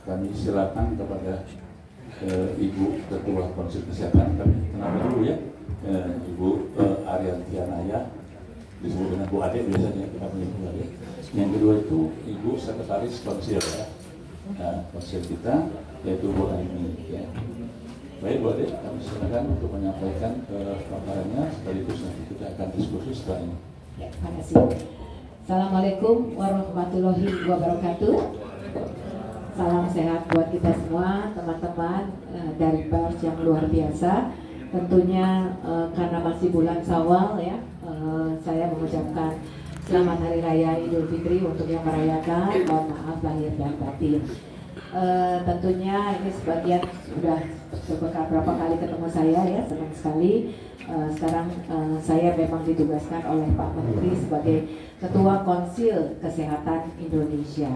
kami silakan kepada Ibu Ketua Konsil Kesehatan, kami kenal dulu ya, Ibu Ariantianaya, disebut dengan Bu Ade biasanya kita punya Bu Ade. Yang kedua itu Ibu Sekretaris Konsil ya, konsil kita yaitu Bu Aini ya. Baik Bu Ade, kami silakan untuk menyampaikan paparannya, sekaligus nanti kita akan diskusi setelah ini. Ya, terima kasih. Assalamualaikum warahmatullahi wabarakatuh. Salam sehat buat kita semua, teman-teman dari pers yang luar biasa. Tentunya karena masih bulan Syawal ya, saya mengucapkan selamat Hari Raya Idul Fitri untuk yang merayakan. Mohon maaf lahir dan batin. Tentunya ini sebagian sudah beberapa kali ketemu saya ya, senang sekali. Sekarang saya memang ditugaskan oleh Pak Menteri sebagai Ketua Konsil Kesehatan Indonesia.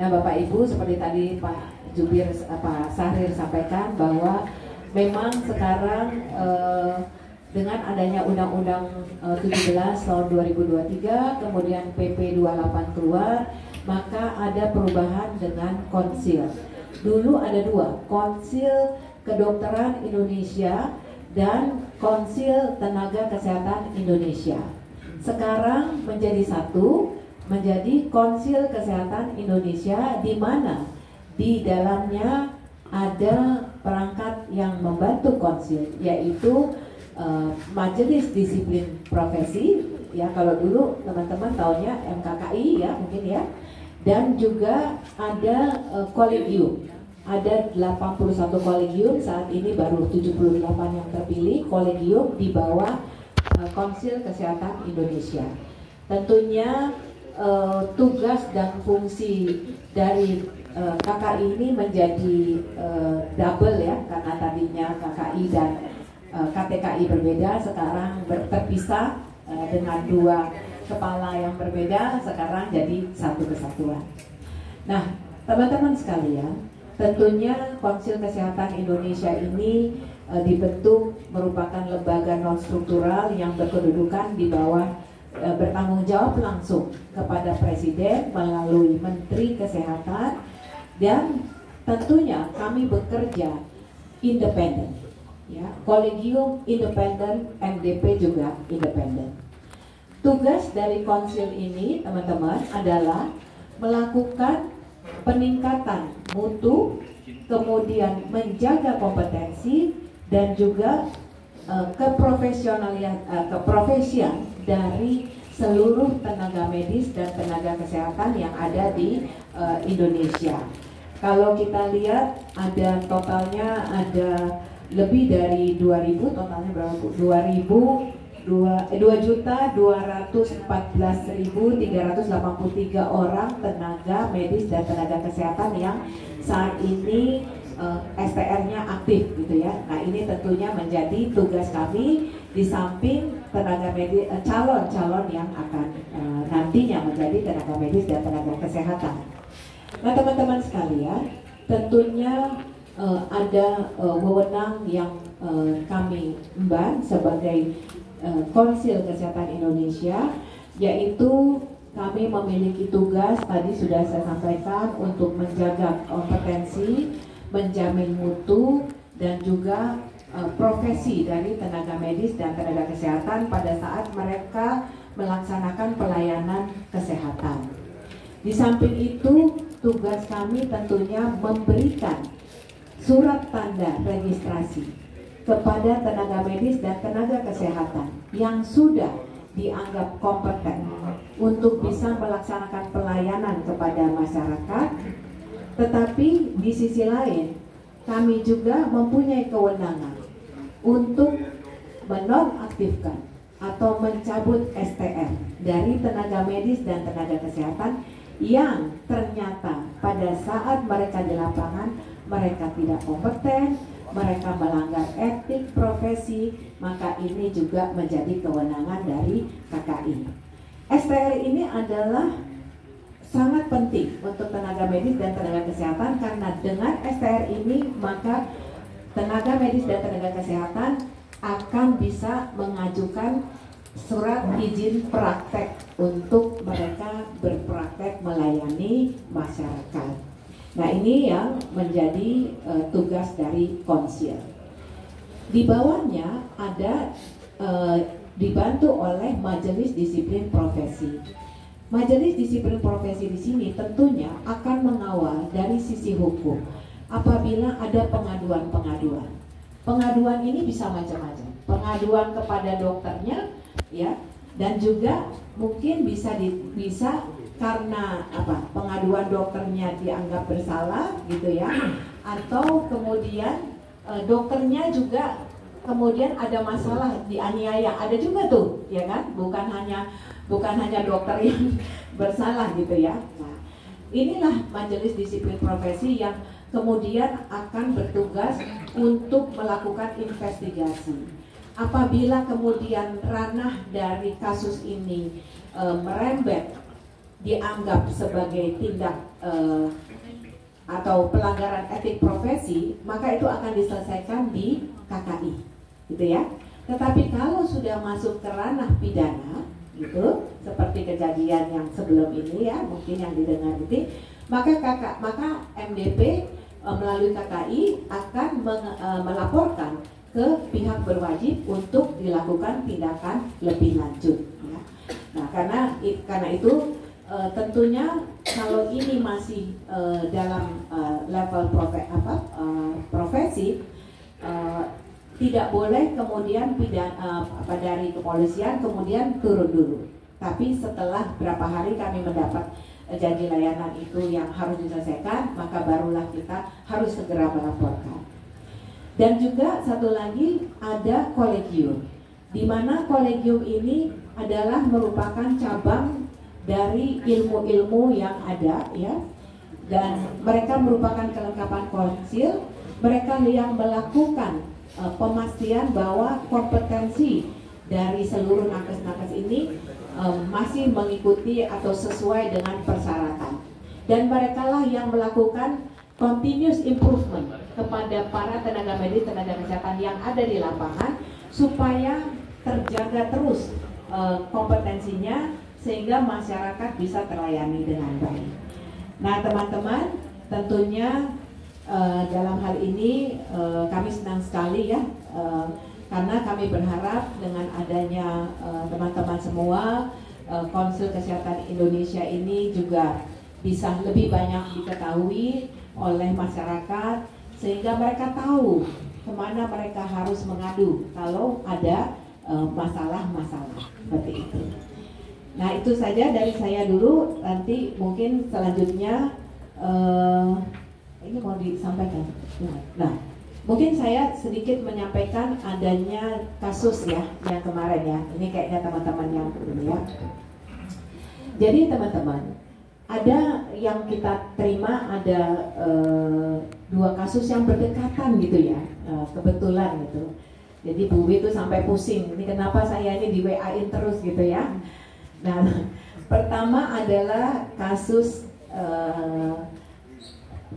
Nah Bapak Ibu, seperti tadi Pak Jubir, Pak Sahrir sampaikan bahwa memang sekarang dengan adanya Undang-Undang 17 tahun 2023, kemudian PP 28 keluar, maka ada perubahan dengan konsil. Dulu ada dua, Konsil Kedokteran Indonesia dan Konsil Tenaga Kesehatan Indonesia. Sekarang menjadi satu, menjadi Konsil Kesehatan Indonesia, di mana di dalamnya ada perangkat yang membantu konsil, yaitu Majelis Disiplin Profesi ya, kalau dulu teman-teman tahunya MKKI ya mungkin ya, dan juga ada kolegium. Ada 81 kolegium, saat ini baru 78 yang terpilih kolegium di bawah Konsil Kesehatan Indonesia. Tentunya tugas dan fungsi dari KKI ini menjadi double ya, karena tadinya KKI dan KTKI berbeda, sekarang terpisah dengan dua kepala yang berbeda, sekarang jadi satu kesatuan. Nah, teman-teman sekalian, tentunya Konsil Kesehatan Indonesia ini dibentuk merupakan lembaga non-struktural yang berkedudukan di bawah bertanggung jawab langsung kepada Presiden melalui Menteri Kesehatan, dan tentunya kami bekerja independen ya, kolegium independen, MDP juga independen. Tugas dari konsil ini teman-teman adalah melakukan peningkatan mutu, kemudian menjaga kompetensi dan juga keprofesian dari seluruh tenaga medis dan tenaga kesehatan yang ada di Indonesia. Kalau kita lihat ada totalnya ada lebih dari 2.000, totalnya berapa? 2.214.383 orang tenaga medis dan tenaga kesehatan yang saat ini STR-nya aktif gitu ya. Nah ini tentunya menjadi tugas kami di samping tenaga medis, calon-calon yang akan nantinya menjadi tenaga medis dan tenaga kesehatan. Nah teman-teman sekalian, tentunya ada wewenang yang kami emban sebagai Konsil Kesehatan Indonesia, yaitu kami memiliki tugas, tadi sudah saya sampaikan, untuk menjaga kompetensi, menjamin mutu, dan juga profesi dari tenaga medis dan tenaga kesehatan pada saat mereka melaksanakan pelayanan kesehatan. Di samping itu, tugas kami tentunya memberikan surat tanda registrasi kepada tenaga medis dan tenaga kesehatan yang sudah dianggap kompeten untuk bisa melaksanakan pelayanan kepada masyarakat. Tetapi di sisi lain, kami juga mempunyai kewenangan untuk menonaktifkan atau mencabut STR dari tenaga medis dan tenaga kesehatan yang ternyata pada saat mereka di lapangan mereka tidak kompeten, mereka melanggar etik profesi, maka ini juga menjadi kewenangan dari KKI. STR ini adalah sangat penting untuk tenaga medis dan tenaga kesehatan, karena dengan STR ini maka tenaga medis dan tenaga kesehatan akan bisa mengajukan surat izin praktek untuk mereka berpraktek melayani masyarakat. Nah, ini yang menjadi tugas dari konsil. Di bawahnya ada dibantu oleh Majelis Disiplin Profesi. Majelis Disiplin Profesi di sini tentunya akan mengawal dari sisi hukum apabila ada pengaduan-pengaduan. Pengaduan ini bisa macam-macam. Pengaduan kepada dokternya, ya, dan juga mungkin bisa karena apa? Pengaduan dokternya dianggap bersalah, gitu ya, atau kemudian dokternya juga kemudian ada masalah dianiaya, ada juga tuh, ya kan? Bukan hanya dokter yang bersalah gitu ya. Nah, inilah Majelis Disiplin Profesi yang kemudian akan bertugas untuk melakukan investigasi. Apabila kemudian ranah dari kasus ini merembet, dianggap sebagai tindak atau pelanggaran etik profesi, maka itu akan diselesaikan di KKI, gitu ya. Tetapi kalau sudah masuk ke ranah pidana, gitu, seperti kejadian yang sebelum ini ya, mungkin yang didengar itu, maka MDP melalui KKI akan melaporkan ke pihak berwajib untuk dilakukan tindakan lebih lanjut. Ya. Nah, karena itu tentunya kalau ini masih dalam level profesi, tidak boleh kemudian dari kepolisian kemudian turun dulu. Tapi setelah berapa hari kami mendapat janji layanan itu yang harus diselesaikan, maka barulah kita harus segera melaporkan. Dan juga satu lagi ada kolegium, di mana kolegium ini adalah merupakan cabang dari ilmu-ilmu yang ada, ya, dan mereka merupakan kelengkapan konsil. Mereka yang melakukan pemastian bahwa kompetensi dari seluruh nakes-nakes ini masih mengikuti atau sesuai dengan persyaratan, dan merekalah yang melakukan continuous improvement kepada para tenaga medis, tenaga kesehatan yang ada di lapangan supaya terjaga terus kompetensinya sehingga masyarakat bisa terlayani dengan baik. Nah, teman-teman, tentunya dalam hal ini kami senang sekali ya, karena kami berharap dengan adanya teman-teman semua, Konsil Kesehatan Indonesia ini juga bisa lebih banyak diketahui oleh masyarakat, sehingga mereka tahu kemana mereka harus mengadu kalau ada masalah-masalah seperti itu. Nah, itu saja dari saya dulu. Nanti mungkin selanjutnya ini mau disampaikan. Nah, mungkin saya sedikit menyampaikan adanya kasus ya yang kemarin ya. Ini kayaknya teman-teman yang ini ya. Jadi teman-teman, ada yang kita terima ada 2 kasus yang berdekatan gitu ya, kebetulan gitu. Jadi Bu Wi itu sampai pusing, ini kenapa saya ini di WA-in terus gitu ya. Nah, pertama adalah kasus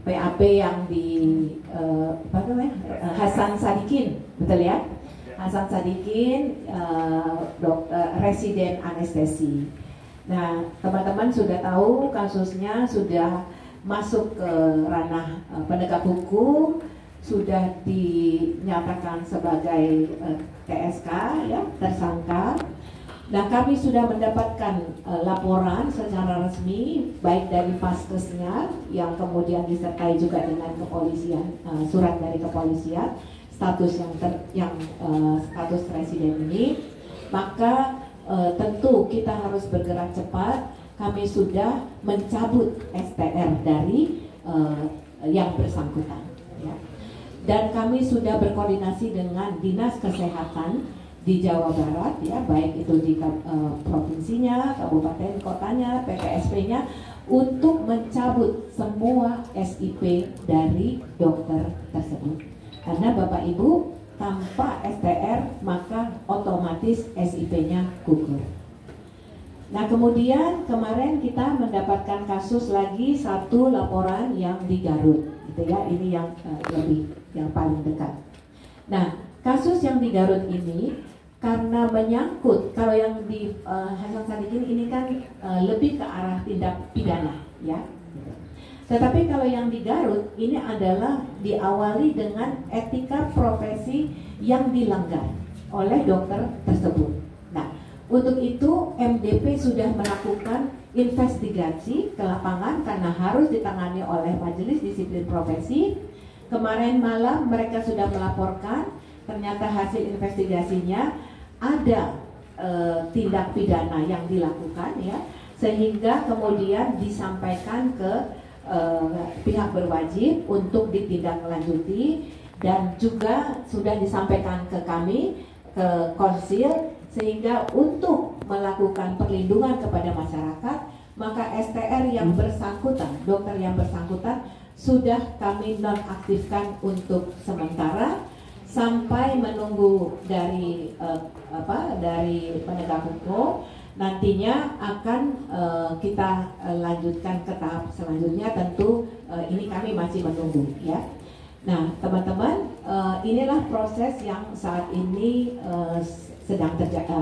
PAP yang di Hasan Sadikin, betul ya? Hasan Sadikin, dokter residen anestesi. Nah, teman-teman sudah tahu kasusnya sudah masuk ke ranah penegak hukum, sudah dinyatakan sebagai TSK ya, tersangka. Nah, kami sudah mendapatkan laporan secara resmi baik dari Paskesnya yang kemudian disertai juga dengan kepolisian, surat dari kepolisian status status residen ini. Maka tentu kita harus bergerak cepat. Kami sudah mencabut STR dari yang bersangkutan ya. Dan kami sudah berkoordinasi dengan Dinas Kesehatan di Jawa Barat ya, baik itu di provinsinya, kabupaten kotanya, PPSP-nya, untuk mencabut semua SIP dari dokter tersebut. Karena Bapak Ibu, tanpa STR maka otomatis SIP-nya gugur. Nah, kemudian kemarin kita mendapatkan kasus lagi, satu laporan yang di Garut gitu ya, ini yang paling dekat. Nah, kasus yang di Garut ini karena menyangkut, kalau yang di Hasan Sadikin ini kan lebih ke arah tindak pidana ya. Tetapi kalau yang di Garut ini adalah diawali dengan etika profesi yang dilanggar oleh dokter tersebut. Nah, untuk itu MDP sudah melakukan investigasi ke lapangan karena harus ditangani oleh Majelis Disiplin Profesi. Kemarin malam mereka sudah melaporkan, ternyata hasil investigasinya ada tindak pidana yang dilakukan ya, sehingga kemudian disampaikan ke pihak berwajib untuk ditindaklanjuti dan juga sudah disampaikan ke kami, ke konsil, sehingga untuk melakukan perlindungan kepada masyarakat maka STR yang bersangkutan, dokter yang bersangkutan sudah kami nonaktifkan untuk sementara sampai menunggu dari dari penegak hukum. Nantinya akan kita lanjutkan ke tahap selanjutnya, tentu ini kami masih menunggu ya. Nah teman-teman, inilah proses yang saat ini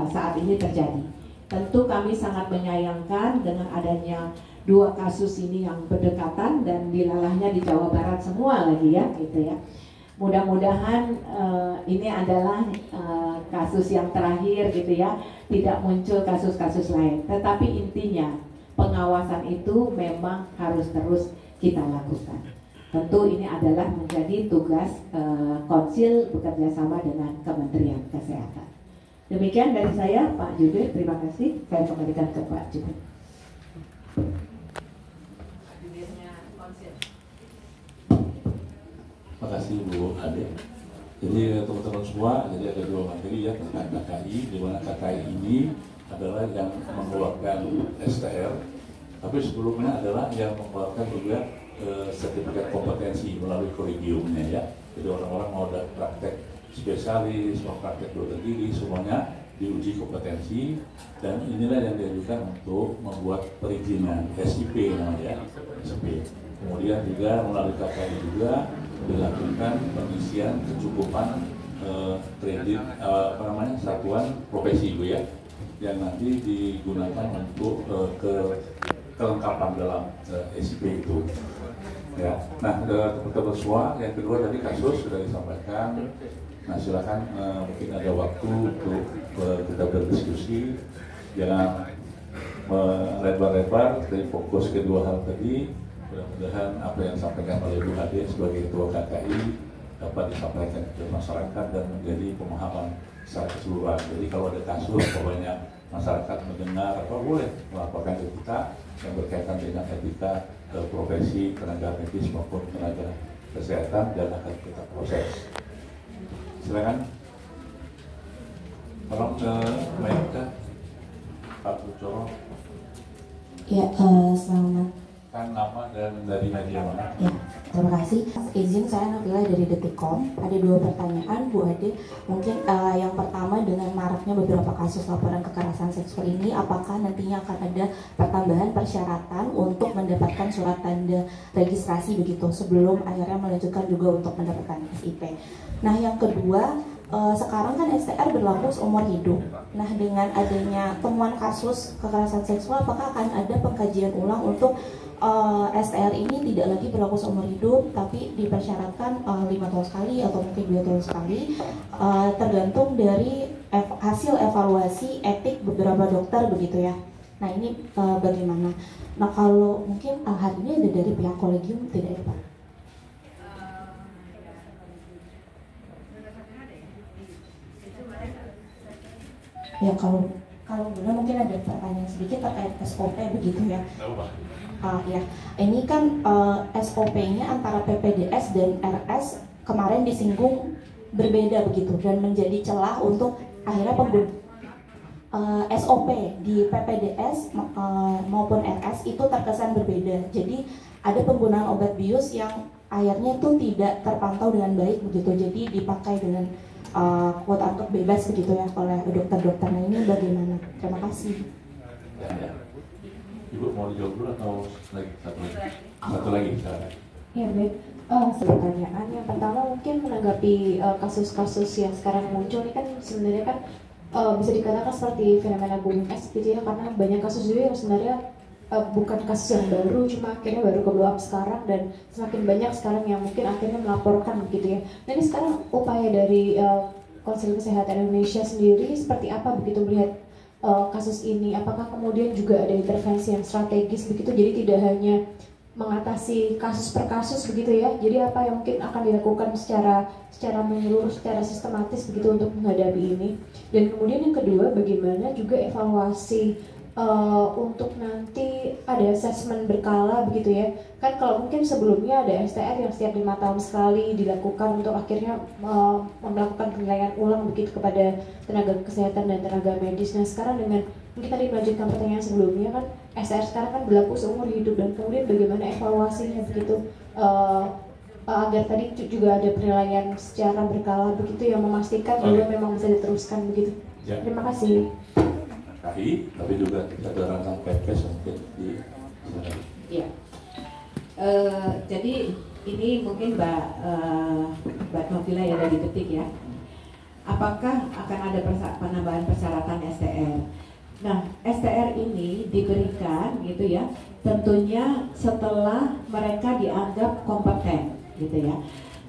saat ini terjadi. Tentu kami sangat menyayangkan dengan adanya dua kasus ini yang berdekatan dan dilalahnya di Jawa Barat semua lagi ya, gitu ya. Mudah-mudahan ini adalah kasus yang terakhir gitu ya, tidak muncul kasus-kasus lain. Tetapi intinya pengawasan itu memang harus terus kita lakukan. Tentu ini adalah menjadi tugas konsil bekerja sama dengan Kementerian Kesehatan. Demikian dari saya, Pak Jubir. Terima kasih. Saya kembalikan ke Pak Jubir. Terima kasih Bu Ade. Jadi teman-teman semua, jadi ada dua materi ya tentang KKI, di mana KKI ini adalah yang mengeluarkan STR, tapi sebelumnya adalah yang mengeluarkan juga sertifikat kompetensi melalui kolegiumnya ya. Jadi orang-orang mau ada praktek spesialis, mau praktek dokter gigi, semuanya diuji kompetensi, dan inilah yang diajukan untuk membuat perizinan SIP namanya, SIP. Kemudian juga melalui KKI juga dilakukan pengisian kecukupan kredit satuan profesi Bu ya, yang nanti digunakan untuk kelengkapan dalam SIP itu. Ya, nah teman-teman semua, yang kedua tadi kasus sudah disampaikan. Nah silakan mungkin ada waktu untuk kita berdiskusi, jangan melebar-lebar, dari fokus kedua hal tadi. Mudah-mudahan apa yang disampaikan oleh Bu Ade sebagai Ketua KKI dapat disampaikan ke masyarakat dan menjadi pemahaman secara keseluruhan. Jadi kalau ada kasus, pokoknya masyarakat mendengar apa boleh melaporkan ke kita yang berkaitan dengan etika profesi tenaga medis maupun tenaga kesehatan, dan akan kita proses. Silakan. Tolong mainkan Pak Bucoro. Ya, selamat. Kan nama dan dari media mana? Ya, terima kasih. Izin saya Nabila dari Detikcom. Ada dua pertanyaan Bu Ade. Mungkin yang pertama, dengan maraknya beberapa kasus laporan kekerasan seksual ini, apakah nantinya akan ada pertambahan persyaratan untuk mendapatkan surat tanda registrasi begitu sebelum akhirnya melanjutkan juga untuk mendapatkan SIP? Nah, yang kedua, sekarang kan STR berlaku seumur hidup. Nah, dengan adanya temuan kasus kekerasan seksual, apakah akan ada pengkajian ulang untuk STR ini tidak lagi berlaku seumur hidup, tapi dipersyaratkan 5 tahun sekali atau mungkin 2 tahun sekali, tergantung dari hasil evaluasi etik beberapa dokter begitu ya. Nah, ini bagaimana? Nah, kalau mungkin hari ini ada dari pihak kolegium tidak ya Pak? Ya, kalau benar mungkin ada pertanyaan sedikit terkait SOP begitu ya. Ya, ini kan SOP-nya antara PPDS dan RS kemarin disinggung berbeda begitu, dan menjadi celah untuk akhirnya SOP di PPDS maupun RS itu terkesan berbeda. Jadi ada penggunaan obat bius yang akhirnya itu tidak terpantau dengan baik begitu, jadi dipakai dengan quote unquote bebas begitu ya oleh dokter-dokter. Nah, ini bagaimana? Terima kasih. Ya. Ibu mau dijawab dulu atau satu lagi? Ya, baik. Pertanyaan yang pertama mungkin menanggapi kasus-kasus yang sekarang muncul ini kan sebenarnya kan bisa dikatakan seperti fenomena gunung es gitu ya, karena banyak kasus juga yang sebenarnya bukan kasus yang baru, cuma akhirnya baru ke blow up sekarang dan semakin banyak sekarang yang mungkin akhirnya melaporkan begitu ya. Nah ini sekarang upaya dari Konsil Kesehatan Indonesia sendiri seperti apa begitu melihat kasus ini? Apakah kemudian juga ada intervensi yang strategis begitu, jadi tidak hanya mengatasi kasus per kasus begitu ya? Jadi apa yang mungkin akan dilakukan secara menyeluruh, secara sistematis begitu untuk menghadapi ini? Dan kemudian yang kedua, bagaimana juga evaluasi untuk nanti ada assessment berkala begitu ya? Kan kalau mungkin sebelumnya ada STR yang setiap 5 tahun sekali dilakukan untuk akhirnya melakukan penilaian ulang begitu kepada tenaga kesehatan dan tenaga medis. Nah sekarang dengan mungkin tadi melanjutkan pertanyaan sebelumnya kan, STR sekarang kan berlaku seumur hidup, dan kemudian bagaimana evaluasinya begitu agar tadi juga ada penilaian secara berkala begitu yang memastikan bahwa memang bisa diteruskan begitu. Ya. Terima kasih. Tapi juga ada ranah PPS mungkin di sana. Iya. Jadi ini mungkin Mbak Novila ya dari Detik ya. Apakah akan ada penambahan persyaratan STR? Nah, STR ini diberikan gitu ya, tentunya setelah mereka dianggap kompeten gitu ya.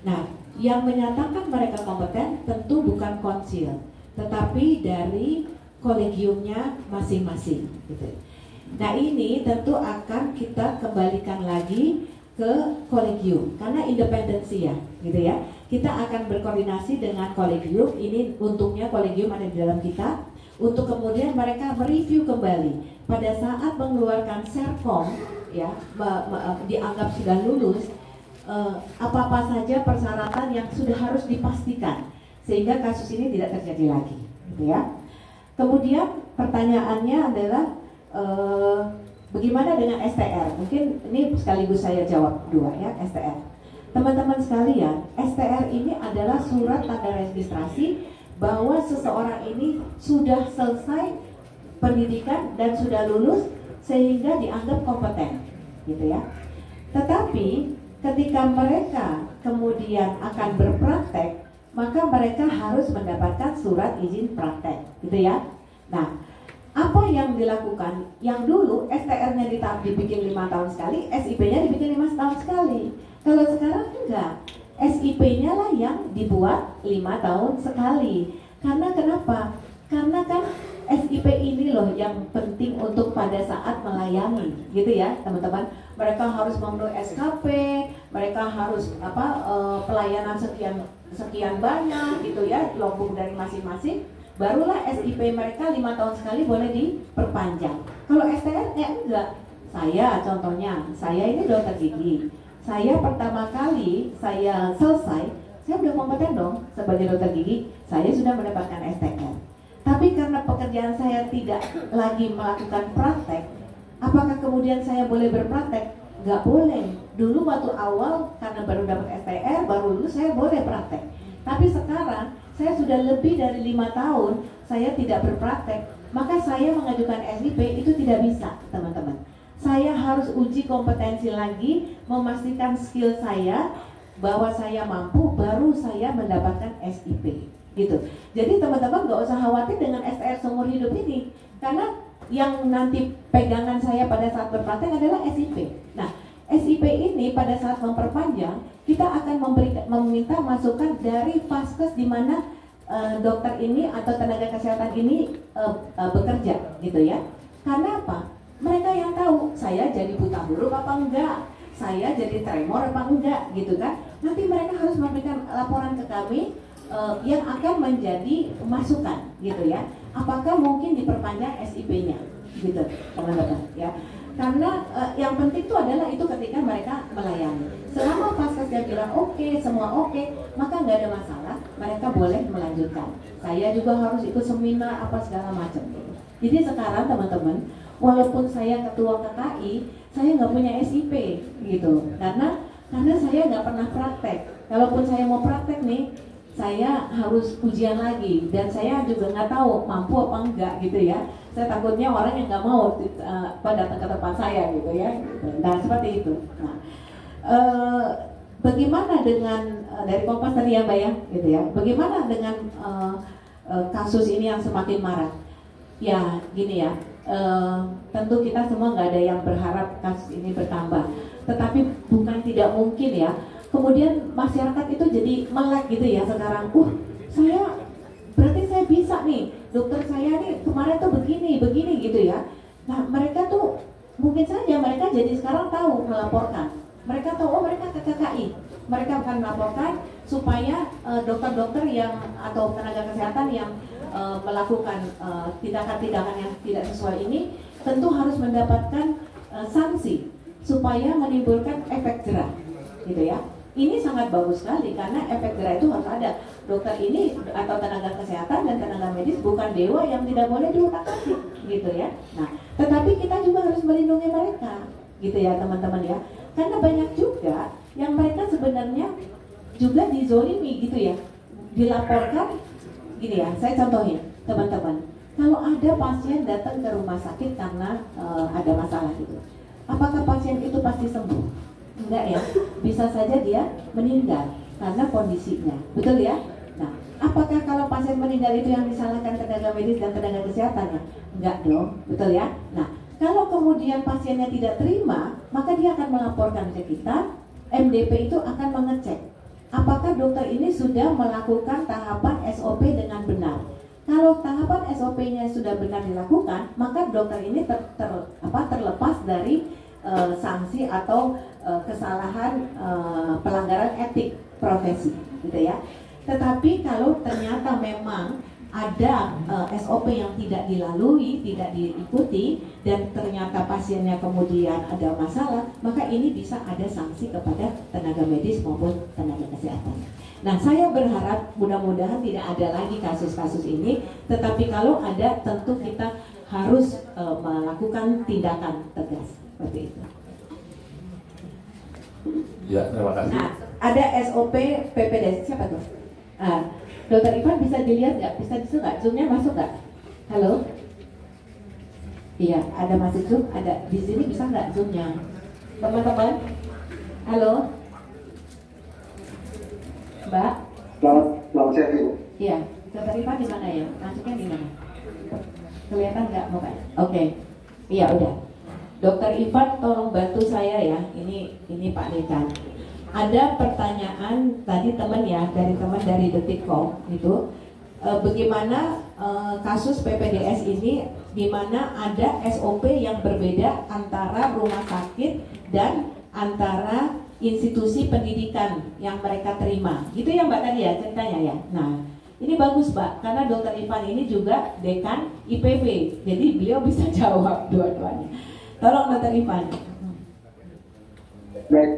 Nah, yang menyatakan mereka kompeten tentu bukan konsil, tetapi dari kolegiumnya masing-masing gitu. Nah ini tentu akan kita kembalikan lagi ke kolegium karena independensi ya gitu ya. Kita akan berkoordinasi dengan kolegium, ini untungnya kolegium ada di dalam kita, untuk kemudian mereka mereview kembali pada saat mengeluarkan serkom ya, dianggap sudah lulus, apa-apa saja persyaratan yang sudah harus dipastikan sehingga kasus ini tidak terjadi lagi gitu ya. Kemudian pertanyaannya adalah bagaimana dengan STR? Mungkin ini sekaligus saya jawab dua ya, STR. Teman-teman sekalian, STR ini adalah surat tanda registrasi bahwa seseorang ini sudah selesai pendidikan dan sudah lulus sehingga dianggap kompeten, gitu ya. Tetapi ketika mereka kemudian akan berpraktek, maka mereka harus mendapatkan surat izin praktek, gitu ya. Nah, apa yang dilakukan? Yang dulu STR-nya dibikin 5 tahun sekali, SIP-nya dibikin 5 tahun sekali. Kalau sekarang enggak, SIP-nya lah yang dibuat 5 tahun sekali. Karena kenapa? Karena kan SIP ini loh yang penting untuk pada saat melayani, gitu ya, teman-teman. Mereka harus memenuhi SKP, mereka harus pelayanan sekian banyak gitu ya, logbook dari masing-masing, barulah SIP mereka 5 tahun sekali boleh diperpanjang. Kalau STR enggak. Saya contohnya, saya ini dokter gigi. Saya pertama kali saya selesai, saya udah kompeten dong sebagai dokter gigi, saya sudah mendapatkan STR. Tapi karena pekerjaan saya tidak lagi melakukan praktek, apakah kemudian saya boleh berpraktek? Nggak boleh. Dulu waktu awal karena baru dapat STR, baru lulus saya boleh praktek. Tapi sekarang saya sudah lebih dari 5 tahun saya tidak berpraktek, maka saya mengajukan SIP itu tidak bisa, teman-teman. Saya harus uji kompetensi lagi, memastikan skill saya bahwa saya mampu, baru saya mendapatkan SIP. Gitu. Jadi teman-teman nggak usah khawatir dengan STR seumur hidup ini, karena yang nanti pegangan saya pada saat berpraktek adalah SIP. Nah, SIP ini pada saat memperpanjang, kita akan meminta masukan dari vaskes di mana dokter ini atau tenaga kesehatan ini bekerja, gitu ya. Karena apa? Mereka yang tahu saya jadi buta huruf apa enggak, saya jadi tremor apa enggak, gitu kan. Nanti mereka harus memberikan laporan ke kami yang akan menjadi masukan, gitu ya. Apakah mungkin diperpanjang SIP-nya, gitu, teman-teman, ya. Karena yang penting itu adalah itu ketika mereka melayani. Selama vaskesnya bilang oke, semua oke, maka nggak ada masalah, mereka boleh melanjutkan. Saya juga harus ikut seminar apa segala macam. Jadi sekarang teman-teman, walaupun saya ketua KKI, saya nggak punya SIP, gitu. Karena saya nggak pernah praktek. Kalaupun saya mau praktek nih, saya harus ujian lagi, dan saya juga nggak tahu mampu apa enggak, gitu ya. Saya takutnya orang yang nggak mau datang ke tempat saya, gitu ya. Nah seperti itu. Nah, bagaimana dengan dari Kompas tadi ya Mbak ya, gitu ya. Bagaimana dengan kasus ini yang semakin marak? Ya, gini ya, tentu kita semua nggak ada yang berharap kasus ini bertambah, tetapi bukan tidak mungkin ya. Kemudian masyarakat itu jadi melek gitu ya sekarang. Saya berarti saya bisa nih, dokter saya nih kemarin tuh begini gitu ya. Nah mereka tuh mungkin saja mereka jadi sekarang tahu melaporkan. Mereka tahu, oh mereka ke KKI, mereka akan melaporkan supaya dokter-dokter yang atau tenaga kesehatan yang melakukan tindakan-tindakan yang tidak sesuai ini tentu harus mendapatkan sanksi supaya menimbulkan efek jerah, gitu ya. Ini sangat bagus sekali karena efek jerah itu harus ada. Dokter ini atau tenaga kesehatan dan tenaga medis bukan dewa yang tidak boleh diutak-atik, gitu ya. Nah, tetapi kita juga harus melindungi mereka, gitu ya teman-teman ya. Karena banyak juga yang mereka sebenarnya juga dizolimi, gitu ya. Dilaporkan, gini ya. Saya contohin teman-teman. Kalau ada pasien datang ke rumah sakit karena ada masalah gitu, apakah pasien itu pasti sembuh? Enggak ya, bisa saja dia meninggal karena kondisinya, betul ya? Nah, apakah kalau pasien meninggal itu yang disalahkan tenaga medis dan tenaga kesehatannya? Enggak dong, betul ya? Nah, kalau kemudian pasiennya tidak terima, maka dia akan melaporkan ke kita, MDP itu akan mengecek apakah dokter ini sudah melakukan tahapan SOP dengan benar. Kalau tahapan SOP-nya sudah benar dilakukan, maka dokter ini terlepas dari sanksi atau kesalahan pelanggaran etik profesi, gitu ya. Tetapi kalau ternyata memang ada SOP yang tidak dilalui, tidak diikuti, dan ternyata pasiennya kemudian ada masalah, maka ini bisa ada sanksi kepada tenaga medis maupun tenaga kesehatan. Nah, saya berharap mudah-mudahan tidak ada lagi kasus-kasus ini, tetapi kalau ada tentu kita harus melakukan tindakan tegas. Seperti itu. Ya, terima kasih. Nah, ada SOP PPDS, siapa tuh? Dokter Ivan bisa dilihat nggak? Bisa disuruh nggak? Zoom-nya masuk nggak? Halo? Iya, ada masuk Zoom, ada di sini bisa nggak Zoom-nya? Teman-teman? Halo? Mbak? Selamat siang, Ibu. Iya, Dokter Ivan di mana ya? Masuknya di mana? Kelihatan nggak mukanya? Oke. Iya, udah. Dokter Ivan tolong bantu saya ya, ini Pak Nikan. Ada pertanyaan tadi teman ya, dari Detikcom itu, bagaimana kasus PPDS ini di mana ada SOP yang berbeda antara rumah sakit dan antara institusi pendidikan yang mereka terima. Gitu ya Mbak tadi ya ceritanya ya. Nah, ini bagus Mbak, karena Dokter Ivan ini juga dekan IPB, jadi beliau bisa jawab dua-duanya. Tolong Dokter Ivan. Baik,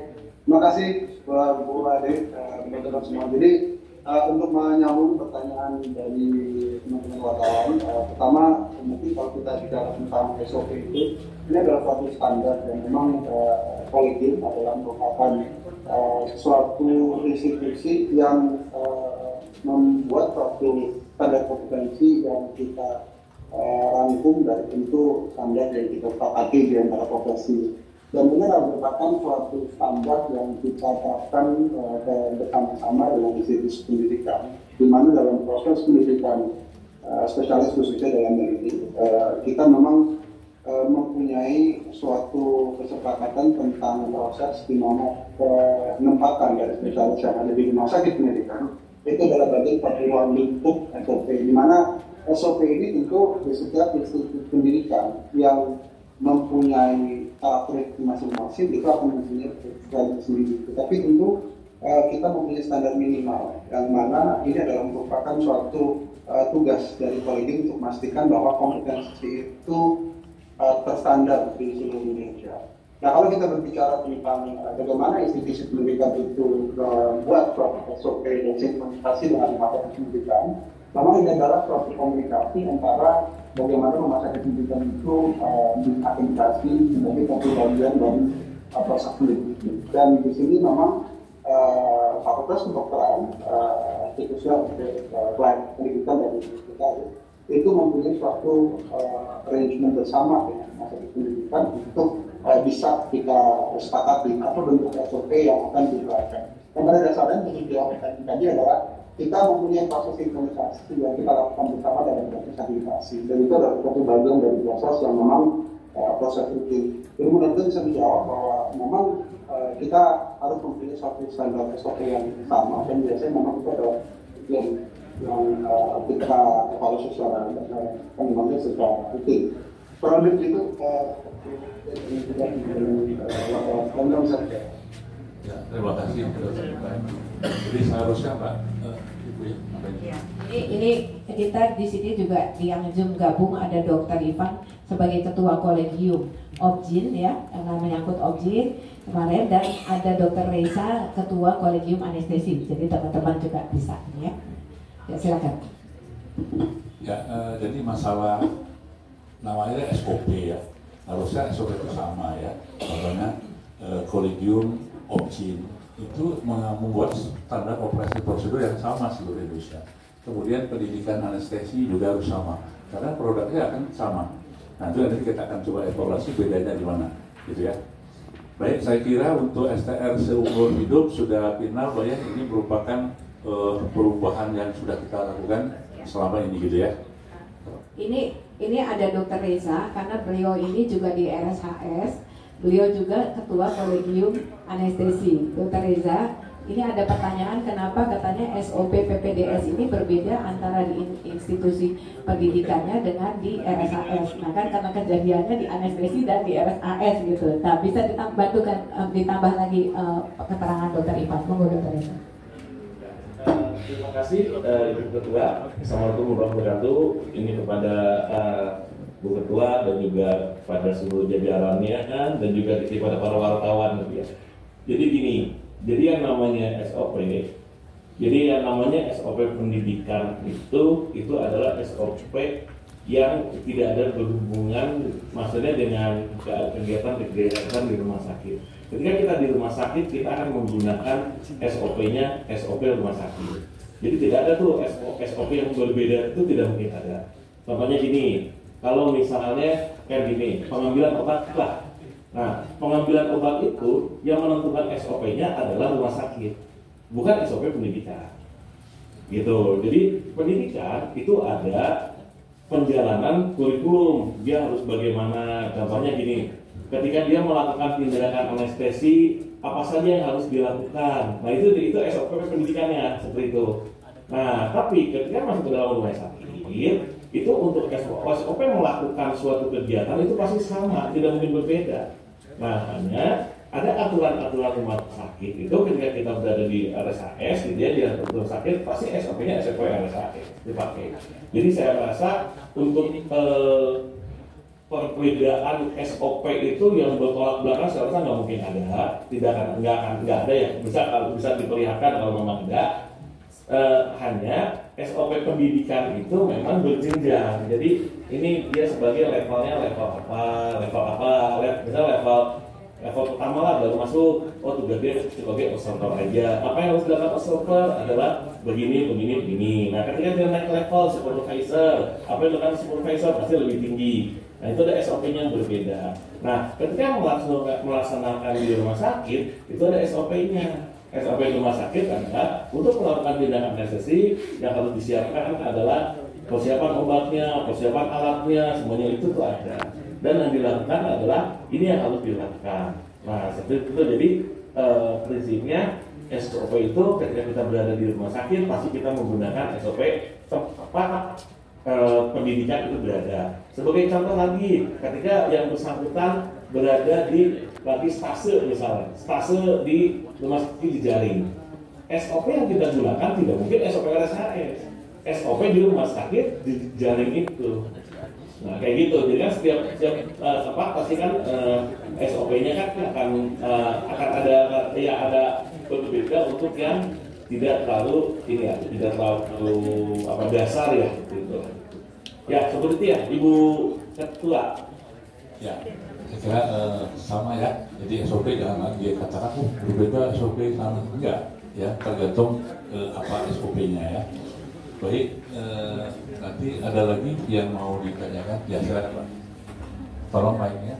terima kasih Bu Ade, teman-teman semua. Jadi untuk menyambung pertanyaan dari teman-teman wartawan, pertama mungkin kalau kita bicara tentang SOP itu, ini adalah suatu standar dan memang kolegium adalah merupakan suatu institusi yang membuat suatu standar kompetensi yang kita rangkum dari tentu standar yang kita sepakati di antara profesi, dan ini merupakan suatu standar yang kita terapkan bersama-sama dengan institusi pendidikan, di mana dalam proses pendidikan spesialis khususnya dalam hal ini kita memang mempunyai suatu kesepakatan tentang proses di mana penempatan dari spesialis yang ada di rumah sakit pendidikan itu adalah bagian perluan lingkup SOP, di mana SOP ini tentu di setiap institusi pendidikan yang mempunyai karakteristik masing-masing itu akan mempunyai standar sendiri. Tetapi tentu kita mempunyai standar minimal yang mana ini adalah merupakan suatu tugas dari kolegium untuk memastikan bahwa kompetensi itu terstandar di seluruh Indonesia. Nah, kalau kita berbicara tentang bagaimana institusi pendidikan itu membuat suatu SOP dan sinkronisasi dengan materi pendidikan, memang ini adalah suatu komunikasi antara bagaimana rumah sakit pendidikan itu diakreditasi sebagai satu bagian dari proses pendidikan. Dan di sini memang Fakultas Kedokteran, khususnya pelayanan pendidikan dari kita itu mempunyai suatu arrangement bersama dengan rumah sakit pendidikan untuk bisa kita sepakati apa bentuk SOP yang akan dikeluarkan. Dan pada dasarnya yang dilakukan tadi adalah kita mempunyai proses implementasi yang kita lakukan bersama dalam proses akreditasi, dan itu adalah satu bagian dari proses yang memang proses rutin. Jadi mudah-mudahan bisa dijawab bahwa memang kita harus mempunyai suatu standar SOP yang sama, dan biasanya memang itu adalah yang kita evaluasi secara pengembangan secara rutin. Kurang lebih itu ya, terima kasih. Jadi seharusnya Pak Ibu ya. Ini kita di sini juga di yang Zoom gabung ada Dr. Ivan sebagai ketua kolegium Objin ya, yang menyangkut Objin kemarin, dan ada Dr. Reza ketua kolegium anestesi. Jadi teman-teman juga bisa ya. Ya silakan. Ya, jadi masalah namanya SOP ya. Harusnya SOP itu sama ya. Karena kolegium Objin itu membuat standar operasi prosedur yang sama seluruh Indonesia. Kemudian pendidikan anestesi juga harus sama, karena produknya akan sama. Nah itu nanti kita akan coba evaluasi bedanya di mana, gitu ya. Baik, saya kira untuk STR seumur hidup sudah final, Pak ya. Ini merupakan perubahan yang sudah kita lakukan selama ini, gitu ya. Ini ada Dr. Reza karena beliau ini juga di RSHS. Beliau juga ketua kolegium anestesi. Dr. Reza, ini ada pertanyaan kenapa katanya SOP PPDS ini berbeda antara di institusi pendidikannya dengan di RSAS. Nah kan karena kejadiannya di anestesi dan di RSAS gitu. Nah bisa ditambah lagi keterangan Dr. Ivan. Monggo Dr. Reza. Terima kasih Ibu Ketua. Assalamualaikum warahmatullahi wabarakatuh. Ini kepada Bu Ketua dan juga pada seluruh jajarannya dan juga kepada para wartawan gitu ya. Jadi gini, jadi yang namanya SOP, pendidikan itu adalah SOP yang tidak ada berhubungan maksudnya dengan kegiatan di rumah sakit. Ketika kita di rumah sakit, kita akan menggunakan SOP-nya SOP rumah sakit. Jadi tidak ada tuh SOP yang berbeda, itu tidak mungkin ada. Contohnya gini, kalau misalnya kayak gini, pengambilan obat lah. Nah, pengambilan obat itu yang menentukan SOP-nya adalah rumah sakit, bukan SOP pendidikan. Gitu. Jadi pendidikan itu ada penjalanan kurikulum. Dia harus bagaimana, contohnya gini, ketika dia melakukan tindakan anestesi, apa saja yang harus dilakukan. Nah, itu SOP pendidikannya seperti itu. Nah, tapi ketika masuk ke dalam rumah sakit, itu untuk SOP melakukan suatu kegiatan itu pasti sama, tidak mungkin berbeda. Nah, hanya ada aturan-aturan rumah sakit itu ketika kita berada di RSAS, dia di rumah sakit pasti SOP-nya SOP RSAS dipakai. Jadi saya rasa untuk perbedaan SOP itu yang bertolak belakang saya rasa nggak mungkin ada, nggak ada ya. Bisa diperlihatkan kalau memang ada. Hanya SOP pendidikan itu memang berjenjang. Jadi ini dia sebagai levelnya level pertama lah baru masuk. Tugas dia sebagai observer aja. Apa yang harus dilakukan observer adalah begini. Nah ketika dia naik level supervisor, apa yang dilakukan supervisor pasti lebih tinggi. Nah itu ada SOP-nya yang berbeda. Nah ketika melaksanakan di rumah sakit itu ada SOP-nya. SOP rumah sakit adalah untuk melakukan tindakan anestesi yang harus disiapkan adalah persiapan obatnya, persiapan alatnya, semuanya itu tuh ada. Dan yang dilakukan adalah ini yang harus dilakukan. Nah seperti itu. Jadi prinsipnya SOP itu ketika kita berada di rumah sakit pasti kita menggunakan SOP tempat pendidikan itu berada. Sebagai contoh lagi, ketika yang bersangkutan berada di lagi stase misalnya, stase di rumah sakit di Jaring, SOP yang kita gunakan tidak mungkin SOP RSHS, SOP di rumah sakit di Jaring itu. Nah kayak gitu, jadi kan setiap tempat pasti kan SOP-nya kan akan ada berbeda untuk yang tidak terlalu tidak terlalu dasar ya gitu. Ya seperti itu ya Ibu Ketua. Ya, saya kira sama ya. Jadi SOP jangan lagi katakan berbeda SOP sama, enggak ya, tergantung apa SOP-nya ya. Baik, nanti ada lagi yang mau ditanyakan, ya silakan Pak. Tolong mic-nya.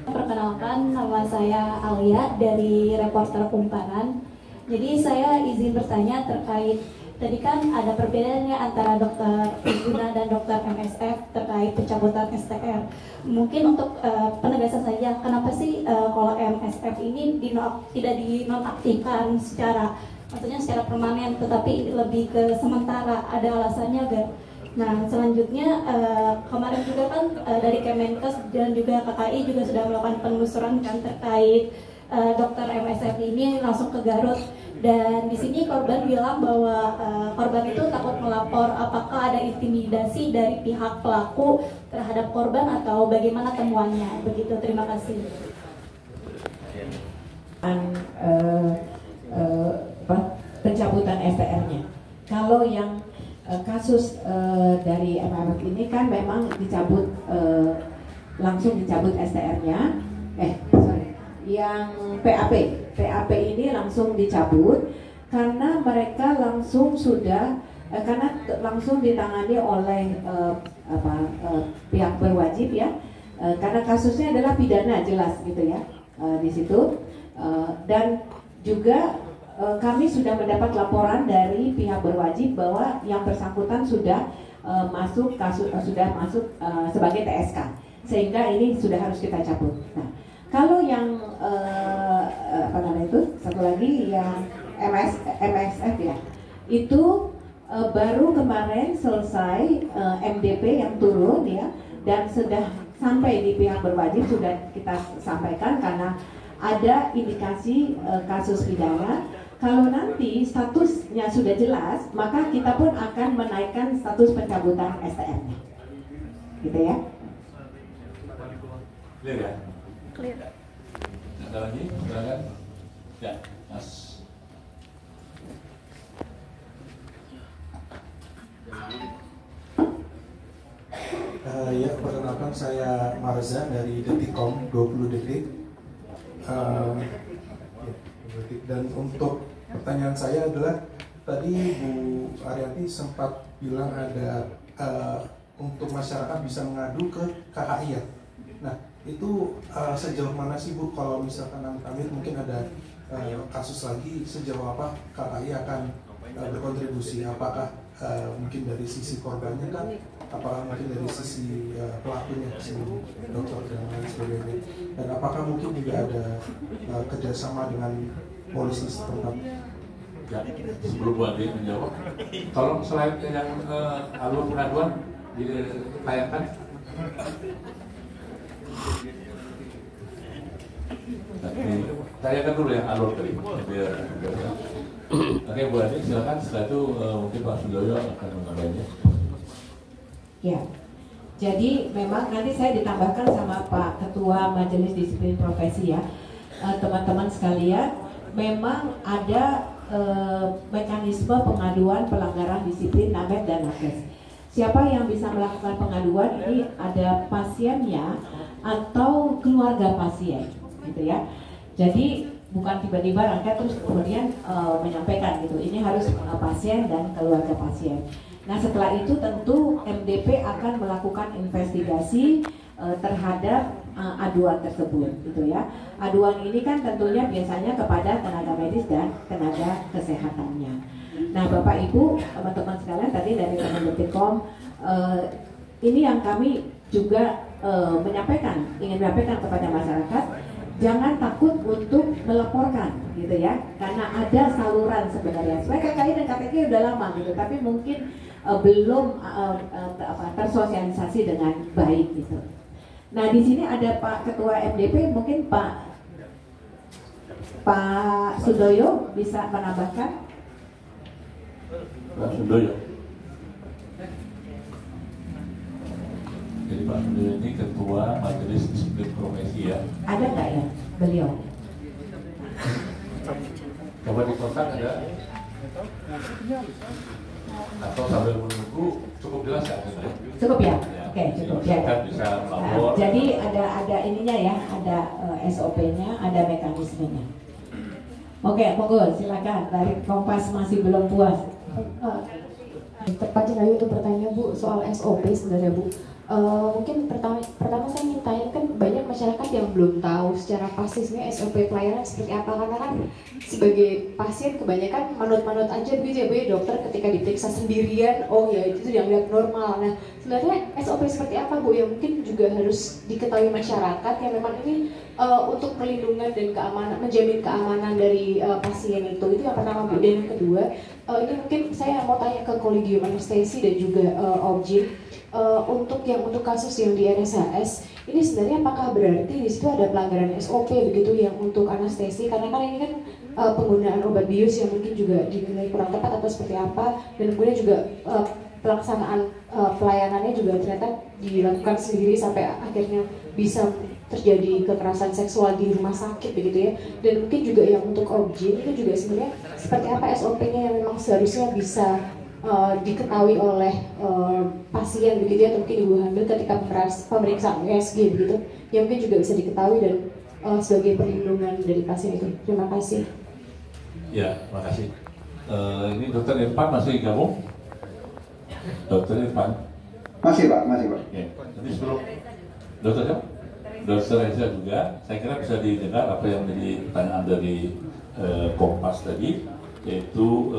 Perkenalkan, nama saya Alia dari Reporter Kumparan. Jadi saya izin bertanya terkait tadi kan ada perbedaannya antara dokter Guna dan dokter MSF terkait pencabutan STR. Mungkin untuk penegasan saja, kenapa sih kalau MSF ini tidak dinonaktifkan secara, maksudnya secara permanen, tetapi lebih ke sementara? Ada alasannya gak? Nah selanjutnya kemarin juga kan dari Kemenkes dan juga KKI juga sudah melakukan penelusuran kan terkait dokter MSF ini langsung ke Garut. Dan di sini korban bilang bahwa korban itu takut melapor. Apakah ada intimidasi dari pihak pelaku terhadap korban atau bagaimana temuannya? Begitu, terima kasih. Pencabutan STR-nya. Kalau yang kasus dari MRF ini kan memang dicabut, langsung dicabut STR-nya. Yang PAP ini langsung dicabut karena mereka langsung sudah karena langsung ditangani oleh pihak berwajib ya, karena kasusnya adalah pidana jelas gitu ya di situ, dan juga kami sudah mendapat laporan dari pihak berwajib bahwa yang bersangkutan sudah masuk sebagai TSK, sehingga ini sudah harus kita cabut. Nah, kalau yang satu lagi yang MSF ya, itu baru kemarin selesai MDP yang turun ya, dan sudah sampai di pihak berwajib, sudah kita sampaikan karena ada indikasi kasus pidana. Kalau nanti statusnya sudah jelas, maka kita pun akan menaikkan status pencabutan STR-nya, gitu ya. Clear ya? Clear. Ada lagi? Silakan. Ya, Mas. Ya, perkenalkan saya Marza dari Detikom 20 detik. Dan untuk pertanyaan saya adalah tadi Bu Arianti sempat bilang ada untuk masyarakat bisa mengadu ke KHI ya. Nah, itu sejauh mana sih Bu, kalau misalkan amit-amit mungkin ada kasus lagi, sejauh apa KHI akan berkontribusi? Apakah mungkin dari sisi korbannya kan, apakah mungkin dari sisi pelakunya, si dokter dan lain sebagainya, dan apakah mungkin juga ada kerjasama dengan polisi setempat? Ya, sebelum Bu Ade menjawab, tolong slide yang alur pengaduan ditayangkan. Tanyakan dulu yang alur tadi. Oke, Bu Ade, silakan. Setelah itu mungkin Pak Sudoyo akan menambahnya. Ya, jadi memang nanti saya ditambahkan sama Pak Ketua Majelis Disiplin Profesi ya, teman-teman sekalian. Memang ada mekanisme pengaduan pelanggaran disiplin NAMED dan Nakes. Siapa yang bisa melakukan pengaduan ini ada pasiennya atau keluarga pasien, gitu ya. Jadi bukan tiba-tiba rangka terus kemudian menyampaikan gitu. Ini harus pasien dan keluarga pasien. Nah, setelah itu tentu MDP akan melakukan investigasi terhadap aduan tersebut, gitu ya. Aduan ini kan tentunya biasanya kepada tenaga medis dan tenaga kesehatannya. Nah, Bapak Ibu, teman-teman sekalian, tadi dari Kemendetikkom, ini yang kami juga ingin menyampaikan kepada masyarakat, jangan takut untuk melaporkan, gitu ya, karena ada saluran sebenarnya. Sebenarnya KKI dan KTK udah lama gitu, tapi mungkin belum tersosialisasi dengan baik gitu. Nah, di sini ada Pak Ketua MDP, mungkin Pak Sudoyo bisa menambahkan. Pak Sudoyo. Jadi Pak Sudoyo ini Ketua Majelis Disiplin Profesi ya. Ada nggak ya beliau? Coba dikontak ada? Atau sambil menunggu cukup jelas ya? Cukup ya? Oke, cukup ya. Bisa melapor. Jadi ada ininya ya, ada SOP-nya, ada mekanismenya. Oke, monggo silakan. Dari Kompas masih belum puas. Terpancing lagi untuk bertanya Bu soal SOP sebenarnya Bu. Mungkin pertama saya ingin tanya, kan banyak masyarakat yang belum tahu secara pasti sebenarnya SOP pelayanan seperti apa, karena kan sebagai pasien kebanyakan manut-manut aja begitu ya Bu ya, dokter ketika diperiksa sendirian, oh ya itu dianggap normal. Nah sebenarnya SOP seperti apa Bu yang mungkin juga harus diketahui masyarakat yang memang ini untuk perlindungan dan keamanan, menjamin keamanan dari pasien itu yang pertama Bu. Dan yang kedua, ini mungkin saya mau tanya ke Kolegium Anestesi dan juga Objin, untuk kasus yang di RSHS ini sebenarnya apakah berarti di situ ada pelanggaran SOP begitu yang untuk anestesi, karena kan ini kan penggunaan obat bius yang mungkin juga dinilai kurang tepat atau seperti apa, dan kemudian juga pelaksanaan pelayanannya juga ternyata dilakukan sendiri sampai akhirnya bisa terjadi kekerasan seksual di rumah sakit begitu ya. Dan mungkin juga yang untuk Objin itu juga sebenarnya seperti apa SOP-nya yang memang seharusnya bisa diketahui oleh pasien begitu ya, atau mungkin ibu hamil ketika pemeriksaan USG begitu, yang mungkin juga bisa diketahui dan sebagai perlindungan dari pasien itu. Terima kasih. Ya, terima kasih. Ini Dokter Irfan masih gabung? Dokter Irfan? Masih Pak, masih Pak. Oke, jadi sebelum Dokter Reza juga, saya kira bisa didengar apa yang menjadi pertanyaan dari Kompas tadi, yaitu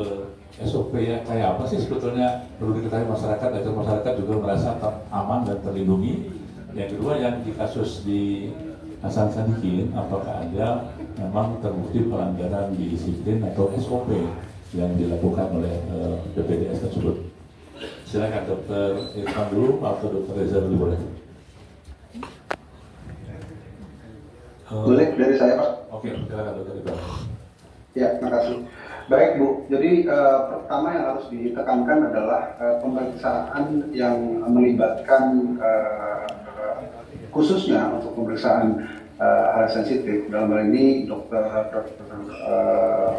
SOP ya kayak apa sih sebetulnya perlu diketahui masyarakat agar masyarakat juga merasa aman dan terlindungi. Yang kedua yang di kasus di Hasan Sadikin, apakah ada memang terbukti pelanggaran disiplin atau SOP yang dilakukan oleh BPDS tersebut. Silakan Dokter Irfan dulu atau Dokter Reza dulu boleh. Boleh dari saya Pak. Oke, silakan Dokter Irfan. Ya, terima kasih. Baik Bu, jadi pertama yang harus ditekankan adalah pemeriksaan yang melibatkan khususnya untuk pemeriksaan hal sensitif. Dalam hal ini dokter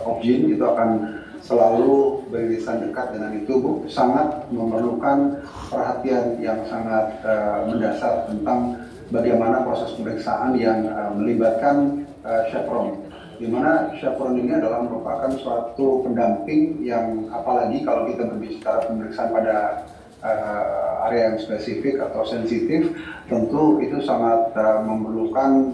Objin itu akan selalu beririsan dekat dengan itu Bu, sangat memerlukan perhatian yang sangat mendasar tentang bagaimana proses pemeriksaan yang melibatkan chaperone, di mana chaperone ini adalah merupakan suatu pendamping yang, apalagi kalau kita berbicara pemeriksaan pada area yang spesifik atau sensitif, tentu itu sangat memerlukan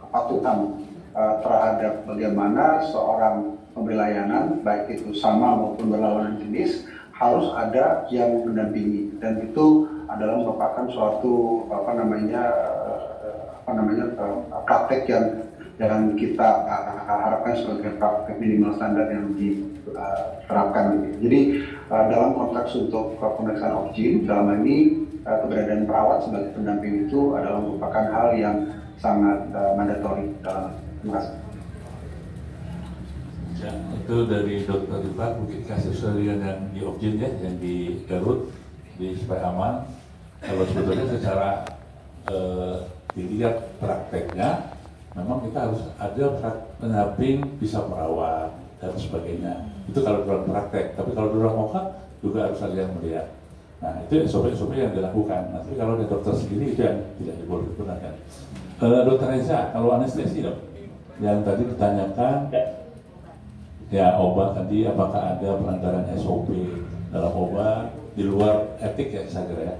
kepatuhan terhadap bagaimana seorang pemberi layanan, baik itu sama maupun berlawanan jenis, harus ada yang mendampingi, dan itu adalah merupakan suatu praktek yang kita harapkan sebagai praktek minimal standar yang diterapkan. Jadi dalam konteks untuk pemeriksaan Objin, dalam hal ini keberadaan perawat sebagai pendamping itu adalah merupakan hal yang sangat mandatori dalam. Terima kasih. Ya, itu dari Dokter Irfan, mungkin kasus yang di Objin ya, yang di Garut, di supaya aman. Kalau sebetulnya secara dilihat prakteknya, memang kita harus ada pendamping, bisa merawat dan sebagainya. Itu kalau dalam praktek. Tapi kalau dalam moka juga harus ada yang melihat. Nah itu SOP yang dilakukan. Nah, tapi kalau ada dokter sendiri itu yang tidak boleh digunakan. Dokter Reza, kalau anestesi dok, yang tadi ditanyakan, ya obat tadi apakah ada pelanggaran SOP dalam obat di luar etik ya saya kira ya.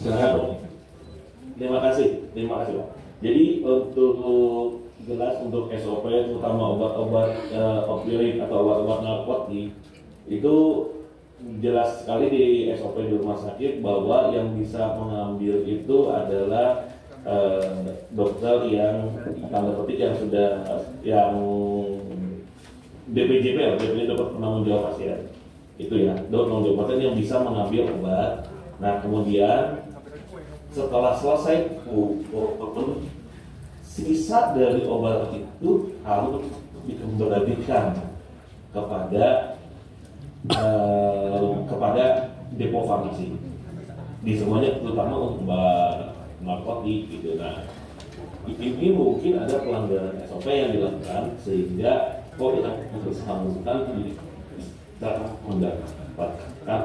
Silakan dok. Terima kasih Pak. Jadi untuk jelas untuk SOP terutama obat-obat opioid atau obat-obat narkotik itu jelas sekali di SOP di rumah sakit bahwa yang bisa mengambil itu adalah dokter yang tanda petik yang sudah yang BPJP dokter penanggung jawab pasien itu ya, dokter penanggung jawab pasien yang bisa mengambil obat. Nah kemudian setelah selesai sisa dari obat itu harus dikembalikan kepada depo farmasi di semuanya, terutama untuk obat narkotik gitu. Nah ini mungkin ada pelanggaran SOP yang dilakukan sehingga kita bersangkutan bisa mendapatkan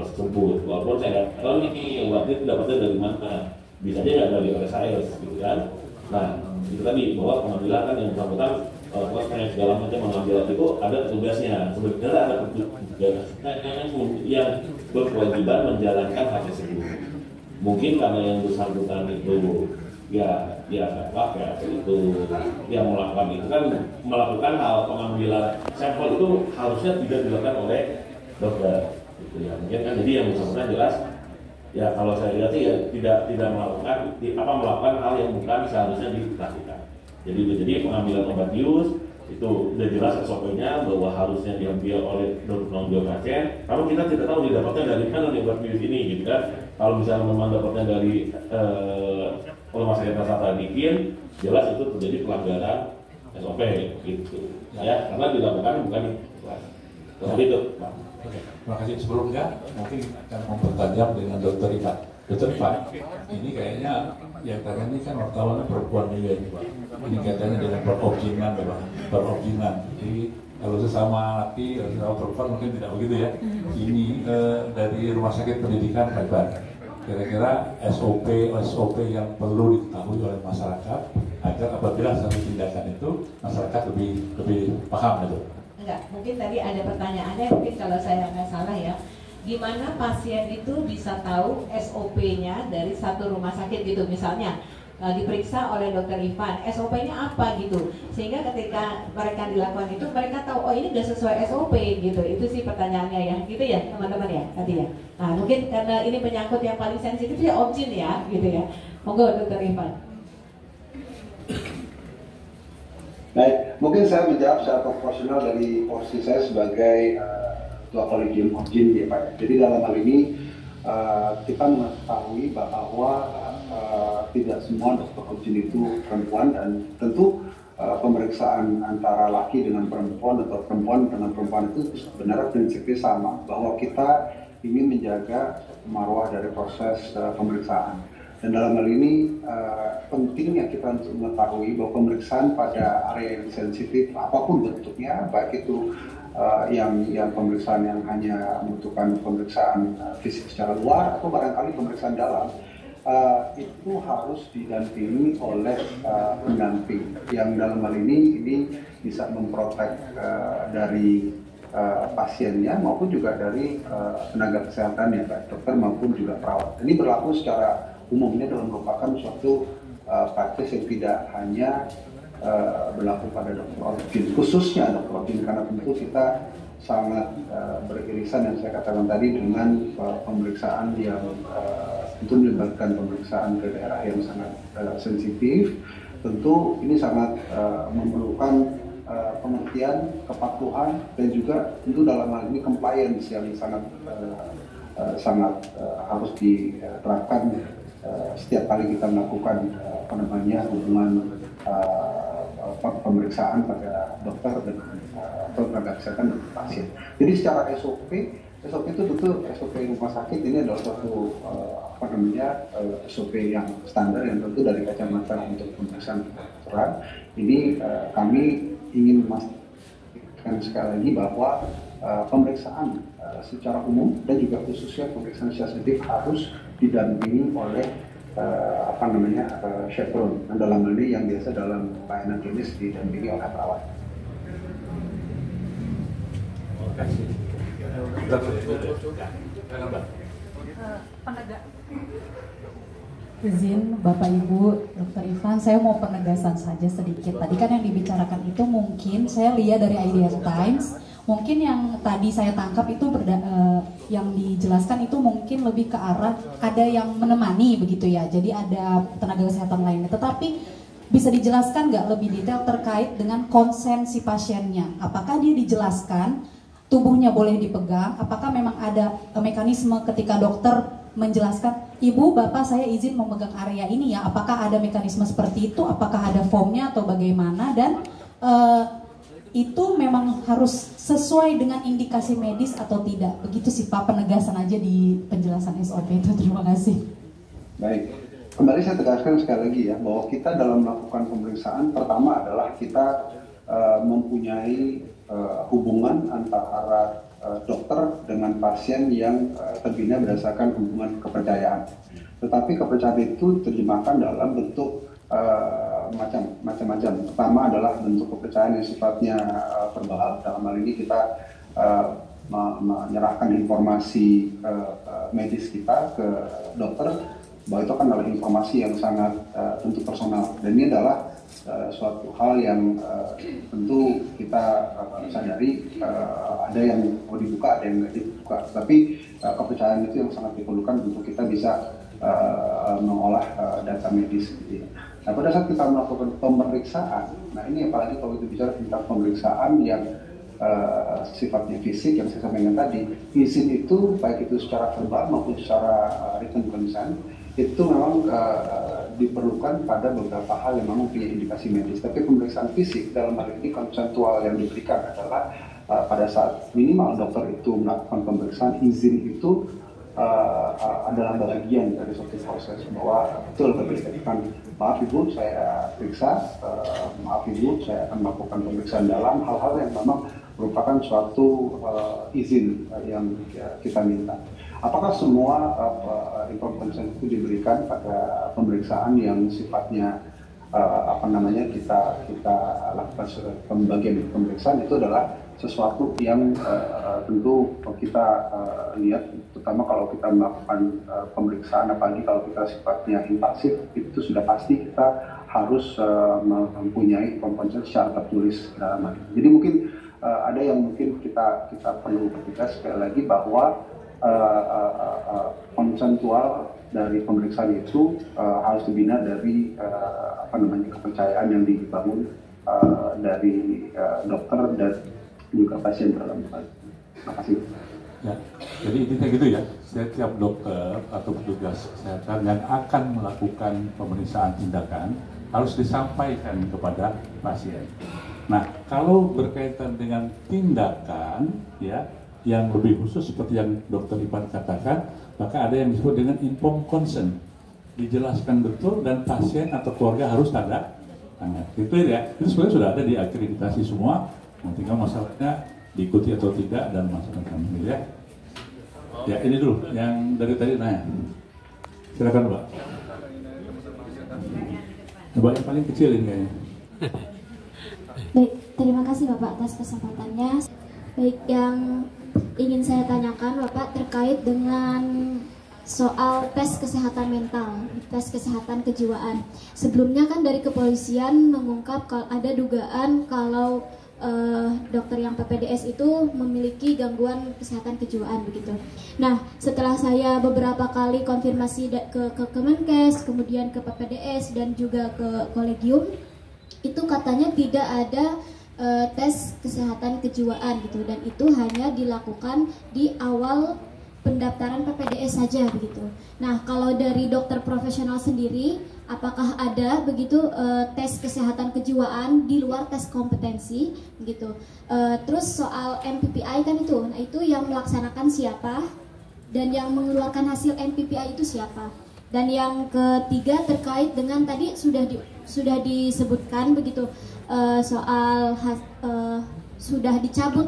tersebut. Walaupun saya kalau ini obatnya dapatnya dari mana, bisa aja nggak dari RSHS gitu kan. Nah itu tadi bahwa pengambilan kan yang bersangkutan kosnya segala macam mengambil itu ada petugasnya. Sebenarnya ada petugas yang berkewajiban menjalankan hal tersebut. Mungkin karena yang bersangkutan itu ya itu yang melakukan itu kan melakukan hal pengambilan sampel itu harusnya tidak dilakukan oleh dokter gitu ya. Mungkin kan jadi yang bersangkutan jelas ya kalau saya lihat sih ya tidak melakukan hal yang bukan seharusnya dilakukan. Jadi pengambilan obat bius itu udah jelas SOP-nya bahwa harusnya diambil oleh dokter penanggung pasien. Kalau kita tidak tahu didapatnya dari mana nih obat bius ini gitu kan. Kalau misalnya memang dapatnya dari rumah sakit Rasata Dikin, jelas itu terjadi pelanggaran SOP gitu. Ya, karena dilakukan bukan seperti itu, Pak. Oke, terima kasih. Sebelumnya mungkin akan mempertajam dengan Dr. Ivan. Dr. Ivan, ini kayaknya yang tanya ini kan wartawan perempuan juga ini, Pak. Ini katanya dengan perobjingan, Pak. Perobjingan. Jadi kalau sesama laki, kalau sesama perempuan mungkin tidak begitu ya. Ini dari Rumah Sakit Pendidikan Pak Ivan. Kira-kira SOP yang perlu diketahui oleh masyarakat agar apabila satu tindakan itu masyarakat lebih paham itu. Enggak, mungkin tadi ada pertanyaannya, mungkin kalau saya nggak salah ya, gimana pasien itu bisa tahu SOP-nya dari satu rumah sakit gitu, misalnya diperiksa oleh dokter Ivan, SOP-nya apa gitu, sehingga ketika mereka dilakukan itu mereka tahu oh ini udah sesuai SOP gitu. Itu sih pertanyaannya ya, gitu ya teman-teman ya tadi ya. Nah mungkin karena ini menyangkut yang paling sensitif ya objin ya gitu ya. Monggo dokter Ivan. Baik, mungkin saya menjawab secara proporsional dari posisi saya sebagai ketua kolegium objin ya Pak. Jadi dalam hal ini kita mengetahui bahwa tidak semua dokter objin itu perempuan, dan tentu pemeriksaan antara laki dengan perempuan atau perempuan dengan perempuan itu sebenarnya prinsipnya sama, bahwa kita ingin menjaga marwah dari proses pemeriksaan. Dan dalam hal ini pentingnya kita untuk mengetahui bahwa pemeriksaan pada area yang sensitif apapun bentuknya, baik itu yang pemeriksaan yang hanya membutuhkan pemeriksaan fisik secara luar atau barangkali pemeriksaan dalam, itu harus didampingi oleh pendamping yang dalam hal ini bisa memprotek dari pasiennya maupun juga dari tenaga kesehatan ya, baik dokter maupun juga perawat. Ini berlaku secara umumnya dalam merupakan suatu praktis yang tidak hanya berlaku pada dokter objin, khususnya dokter objin, karena tentu kita sangat beririsan yang saya katakan tadi dengan pemeriksaan yang tentu melibatkan pemeriksaan ke daerah yang sangat sensitif. Tentu ini sangat memerlukan pengertian, kepatuhan, dan juga tentu dalam hal ini compliance yang sangat harus diterapkan setiap kali kita melakukan hubungan pemeriksaan pada dokter dengan atau tenaga kesehatan dan pasien. Jadi secara SOP itu tentu SOP rumah sakit ini adalah suatu SOP yang standar yang tentu dari kacamata untuk pemeriksaan kedokteran ini kami ingin memastikan sekali lagi bahwa pemeriksaan secara umum dan juga khususnya pemeriksaan sensitif harus didampingi oleh chaperone, dan dalam hal ini yang biasa dalam pelayanan klinis didampingi oleh perawat. Izin Bapak Ibu, Dr. Ivan, saya mau penegasan saja sedikit. Tadi kan yang dibicarakan itu mungkin saya lihat dari Idea Times, mungkin yang tadi saya tangkap itu yang dijelaskan itu mungkin lebih ke arah ada yang menemani begitu ya. Jadi ada tenaga kesehatan lainnya. Tetapi bisa dijelaskan nggak lebih detail terkait dengan konsen si pasiennya? Apakah dia dijelaskan tubuhnya boleh dipegang? Apakah memang ada mekanisme ketika dokter menjelaskan, Ibu, Bapak saya izin memegang area ini ya? Apakah ada mekanisme seperti itu? Apakah ada formnya atau bagaimana? Dan itu memang harus sesuai dengan indikasi medis atau tidak? Begitu sih Pak, penegasan aja di penjelasan SOP itu. Terima kasih. Baik, kembali saya tegaskan sekali lagi ya, bahwa kita dalam melakukan pemeriksaan pertama adalah kita mempunyai hubungan antara dokter dengan pasien yang terbina berdasarkan hubungan kepercayaan. Tetapi kepercayaan itu terjemahkan dalam bentuk macam-macam. Pertama adalah bentuk kepercayaan yang sifatnya verbal. Dalam hal ini kita menyerahkan informasi medis kita ke dokter bahwa itu kan adalah informasi yang sangat tentu personal, dan ini adalah suatu hal yang tentu kita sadari ada yang mau dibuka, ada yang nggak dibuka, tapi kepercayaan itu yang sangat diperlukan untuk kita bisa mengolah data medis gitu ya. Nah, pada saat kita melakukan pemeriksaan, nah ini apalagi kalau kita bicara tentang pemeriksaan yang sifatnya fisik yang saya sampaikan tadi, izin itu baik itu secara verbal maupun secara written consent itu memang diperlukan pada beberapa hal yang memang punya indikasi medis. Tapi pemeriksaan fisik dalam hal ini konsensual yang diberikan adalah pada saat minimal dokter itu melakukan pemeriksaan, izin itu adalah bagian dari suatu proses bahwa betul dikatakan, maaf ibu saya periksa, maaf ibu saya akan melakukan pemeriksaan dalam hal-hal yang memang merupakan suatu izin yang kita minta. Apakah semua informed consent itu diberikan pada pemeriksaan yang sifatnya kita lakukan pembagian pemeriksaan itu adalah sesuatu yang tentu kita lihat, terutama kalau kita melakukan pemeriksaan, apalagi kalau kita sifatnya invasif, itu sudah pasti kita harus mempunyai informed consent secara tertulis dalam hal ini. Jadi mungkin ada yang mungkin kita perlu bertegas sekali lagi bahwa konsensual dari pemeriksaan itu harus dibina dari kepercayaan yang dibangun dari dokter dan juga pasien dalam hal. Terima kasih. Ya, jadi intinya gitu ya, setiap dokter atau petugas kesehatan yang akan melakukan pemeriksaan tindakan harus disampaikan kepada pasien. Nah, kalau berkaitan dengan tindakan ya yang lebih khusus seperti yang Dr. Ivan katakan, maka ada yang disebut dengan informed consent. Dijelaskan betul dan pasien atau keluarga harus tanda tangan. Itu ya, itu sebenarnya sudah ada di akreditasi semua. Tinggal masalahnya diikuti atau tidak dan masalahnya ya. Ya ini dulu yang dari tadi nanya. Silakan Mbak. Mbak yang paling kecil ini kayaknya. Baik, terima kasih Bapak atas kesempatannya. Baik, yang ingin saya tanyakan Bapak terkait dengan soal tes kesehatan mental, tes kesehatan kejiwaan. Sebelumnya kan dari kepolisian mengungkap kalau ada dugaan kalau dokter yang PPDS itu memiliki gangguan kesehatan kejiwaan begitu. Nah, setelah saya beberapa kali konfirmasi ke Kemenkes, kemudian ke PPDS dan juga ke kolegium, itu katanya tidak ada tes kesehatan kejiwaan gitu, dan itu hanya dilakukan di awal pendaftaran PPDS saja begitu. Nah, kalau dari dokter profesional sendiri, apakah ada begitu tes kesehatan kejiwaan di luar tes kompetensi begitu? Terus soal MPPI kan itu, nah itu yang melaksanakan siapa dan yang mengeluarkan hasil MPPI itu siapa? Dan yang ketiga terkait dengan tadi sudah disebutkan begitu soal sudah dicabut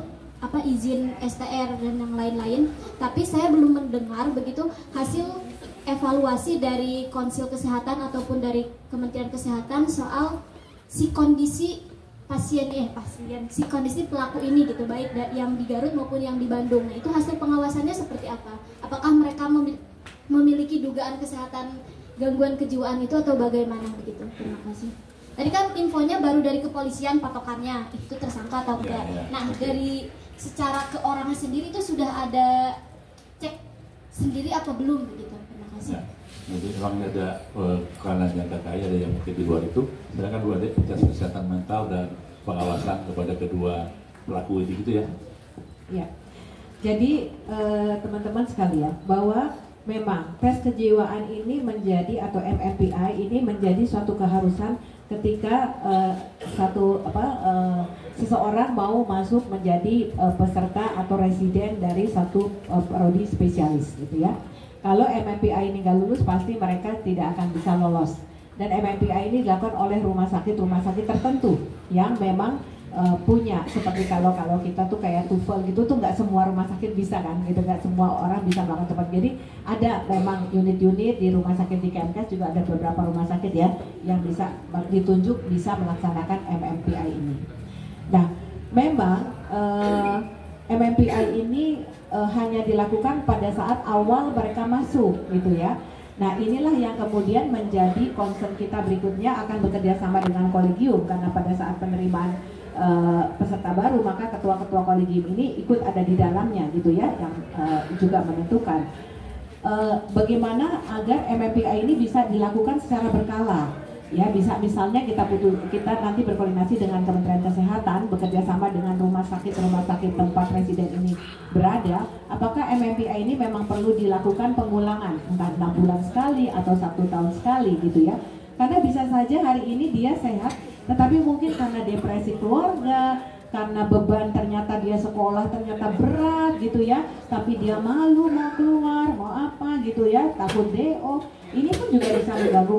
izin STR dan yang lain-lain, tapi saya belum mendengar begitu hasil evaluasi dari Konsil Kesehatan ataupun dari Kementerian Kesehatan soal si kondisi si kondisi pelaku ini gitu, baik yang di Garut maupun yang di Bandung. Nah, itu hasil pengawasannya seperti apa? Apakah mereka memiliki dugaan kesehatan gangguan kejiwaan itu atau bagaimana begitu? Terima kasih. Tadi kan infonya baru dari kepolisian patokannya itu tersangka atau enggak. Nah, dari secara ke orangnya sendiri itu sudah ada cek sendiri apa belum begitu? Terima kasih. Ya, jadi memang ada karena yang KKI ada yang mungkin di luar itu. Silakan Bu Ade, tes kesehatan mental dan pengawasan kepada kedua pelaku ini gitu ya. Ya. Jadi teman-teman sekalian, bahwa memang tes kejiwaan ini menjadi atau MMPI ini menjadi suatu keharusan ketika seseorang mau masuk menjadi peserta atau residen dari satu prodi spesialis gitu ya. Kalau MMPI ini nggak lulus, pasti mereka tidak akan bisa lolos. Dan MMPI ini dilakukan oleh rumah sakit tertentu yang memang punya, seperti kalau kita tuh kayak TOEFL gitu tuh nggak semua rumah sakit bisa kan gitu, nggak semua orang bisa melakukan tempat. Jadi ada memang unit-unit di rumah sakit di Kemenkes juga ada beberapa rumah sakit ya yang bisa ditunjuk bisa melaksanakan MMPI ini. Nah, memang MMPI ini hanya dilakukan pada saat awal mereka masuk gitu ya. Nah, inilah yang kemudian menjadi concern kita berikutnya, akan bekerja sama dengan kolegium, karena pada saat penerimaan peserta baru maka ketua-ketua kolegium ini ikut ada di dalamnya gitu ya, yang juga menentukan bagaimana agar MMPI ini bisa dilakukan secara berkala. Ya, bisa misalnya kita nanti berkoordinasi dengan Kementerian Kesehatan, bekerja sama dengan rumah sakit tempat presiden ini berada. Apakah MMPI ini memang perlu dilakukan pengulangan, entah 6 bulan sekali atau 1 tahun sekali gitu ya? Karena bisa saja hari ini dia sehat, tetapi mungkin karena depresi keluarga, karena beban ternyata dia sekolah ternyata berat gitu ya, tapi dia malu mau keluar, mau apa gitu ya, takut DO. Ini pun juga bisa mengganggu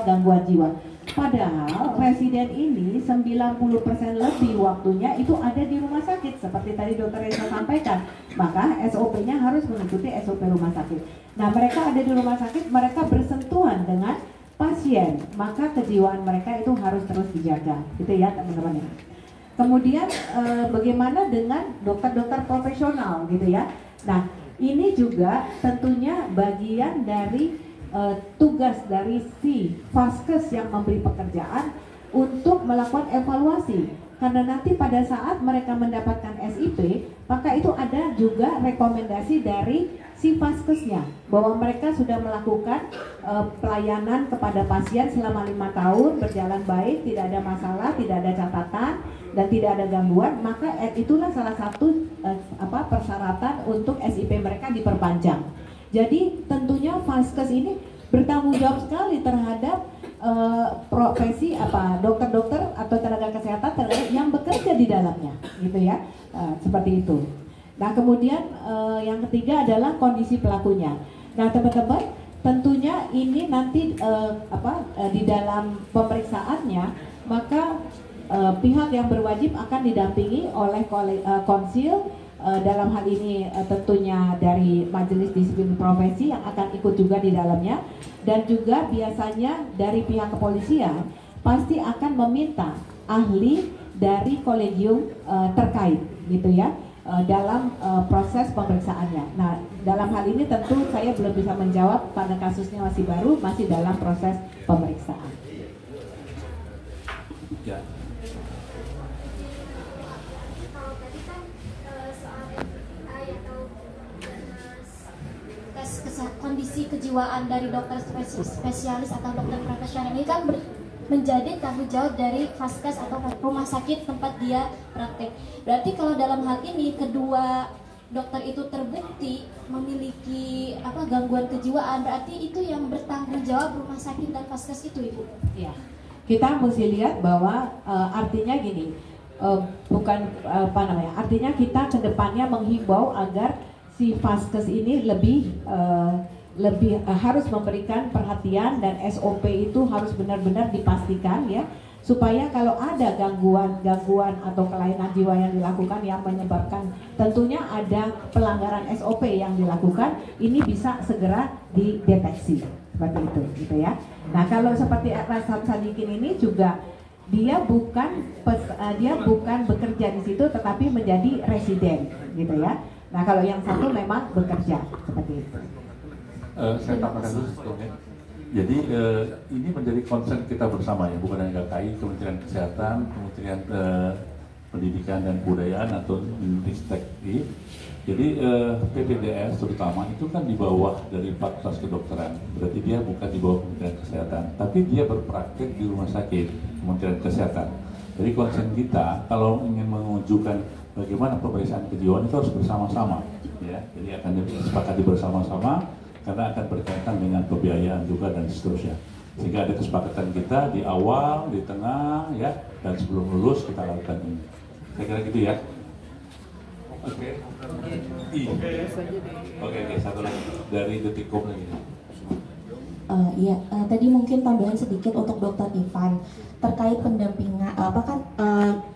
gangguan jiwa. Padahal residen ini 90% lebih waktunya itu ada di rumah sakit, seperti tadi Dokter Reza sampaikan. Maka SOP-nya harus mengikuti SOP rumah sakit. Nah, mereka ada di rumah sakit, mereka bersentuhan dengan pasien, maka kejiwaan mereka itu harus terus dijaga, gitu ya teman-teman ya. Kemudian bagaimana dengan dokter-dokter profesional gitu ya. Nah, ini juga tentunya bagian dari tugas dari si Vaskes yang memberi pekerjaan untuk melakukan evaluasi. Karena nanti pada saat mereka mendapatkan SIP, maka itu ada juga rekomendasi dari si Vaskesnya bahwa mereka sudah melakukan pelayanan kepada pasien selama 5 tahun, berjalan baik, tidak ada masalah, tidak ada catatan, dan tidak ada gangguan, maka itulah salah satu persyaratan untuk SIP mereka diperpanjang. Jadi tentunya Vaskes ini bertanggung jawab sekali terhadap profesi dokter-dokter atau tenaga kesehatan yang bekerja di dalamnya, gitu ya, seperti itu. Nah, kemudian yang ketiga adalah kondisi pelakunya. Nah, teman-teman, tentunya ini nanti di dalam pemeriksaannya, maka pihak yang berwajib akan didampingi oleh konsil, dalam hal ini tentunya dari Majelis Disiplin Profesi yang akan ikut juga di dalamnya, dan juga biasanya dari pihak kepolisian pasti akan meminta ahli dari kolegium terkait, gitu ya, dalam proses pemeriksaannya. Nah, dalam hal ini tentu saya belum bisa menjawab karena kasusnya masih baru, masih dalam proses pemeriksaan. Ya. Kondisi kejiwaan dari dokter spesialis atau dokter profesional ini kan menjadi tanggung jawab dari Vaskes atau rumah sakit tempat dia praktek. Berarti kalau dalam hal ini kedua dokter itu terbukti memiliki gangguan kejiwaan, berarti itu yang bertanggung jawab rumah sakit dan Vaskes itu, Ibu. Ya, kita mesti lihat bahwa artinya gini, artinya kita kedepannya menghimbau agar si Vaskes ini lebih harus memberikan perhatian, dan SOP itu harus benar-benar dipastikan ya, supaya kalau ada gangguan atau kelainan jiwa yang dilakukan yang menyebabkan tentunya ada pelanggaran SOP yang dilakukan, ini bisa segera dideteksi seperti itu, gitu ya. Nah, kalau seperti Rasam Sadikin ini juga dia bukan bekerja di situ, tetapi menjadi residen, gitu ya. Nah, kalau yang satu memang bekerja seperti itu. Saya tambahkan dulu, jadi ini menjadi concern kita bersama ya, bukan hanya KKI, Kementerian Kesehatan, Kementerian Pendidikan dan Kebudayaan atau Ristek. Jadi PPDS terutama itu kan di bawah dari Fakultas Kedokteran, berarti dia bukan di bawah Kementerian Kesehatan, tapi dia berpraktek di rumah sakit Kementerian Kesehatan. Jadi concern kita kalau ingin menunjukkan bagaimana pemeriksaan kejiwaan itu harus bersama-sama, ya. Jadi akan disepakati bersama-sama karena akan berkaitan dengan pembiayaan juga dan seterusnya. Sehingga ada kesepakatan kita di awal, di tengah, ya, dan sebelum lulus kita lakukan ini. Saya kira gitu ya. Oke. Oke, satu lagi dari Detikcom lagi. Tadi mungkin tambahan sedikit untuk Dokter Ivan terkait pendampingan,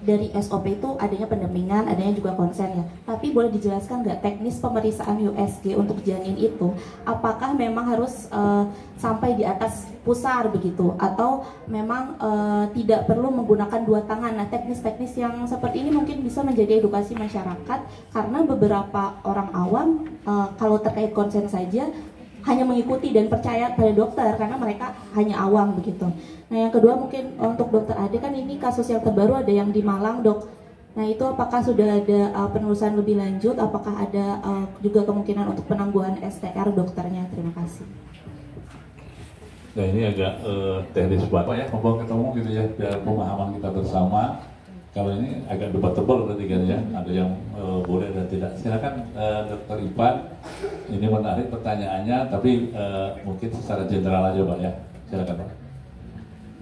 dari SOP itu adanya pendampingan, adanya juga konsen ya. Tapi boleh dijelaskan nggak teknis pemeriksaan USG untuk janin itu, apakah memang harus sampai di atas pusar begitu, atau memang tidak perlu menggunakan 2 tangan? Nah, teknis-teknis yang seperti ini mungkin bisa menjadi edukasi masyarakat, karena beberapa orang awam kalau terkait konsen saja hanya mengikuti dan percaya pada dokter karena mereka hanya awam begitu. Nah yang kedua mungkin untuk dokter Ade, kan ini kasus yang terbaru ada yang di Malang dok. Nah itu apakah sudah ada penelusuran lebih lanjut, apakah ada juga kemungkinan untuk penangguhan STR dokternya? Terima kasih. Nah ini agak teknis banget ya, ngomong ketemu gitu ya, biar pemahaman kita bersama. Kalau ini agak debatable berarti kan ya, ada yang boleh dan tidak. Silakan Dr. Ivan, ini menarik pertanyaannya, tapi mungkin secara general aja Pak ya, silakan Pak.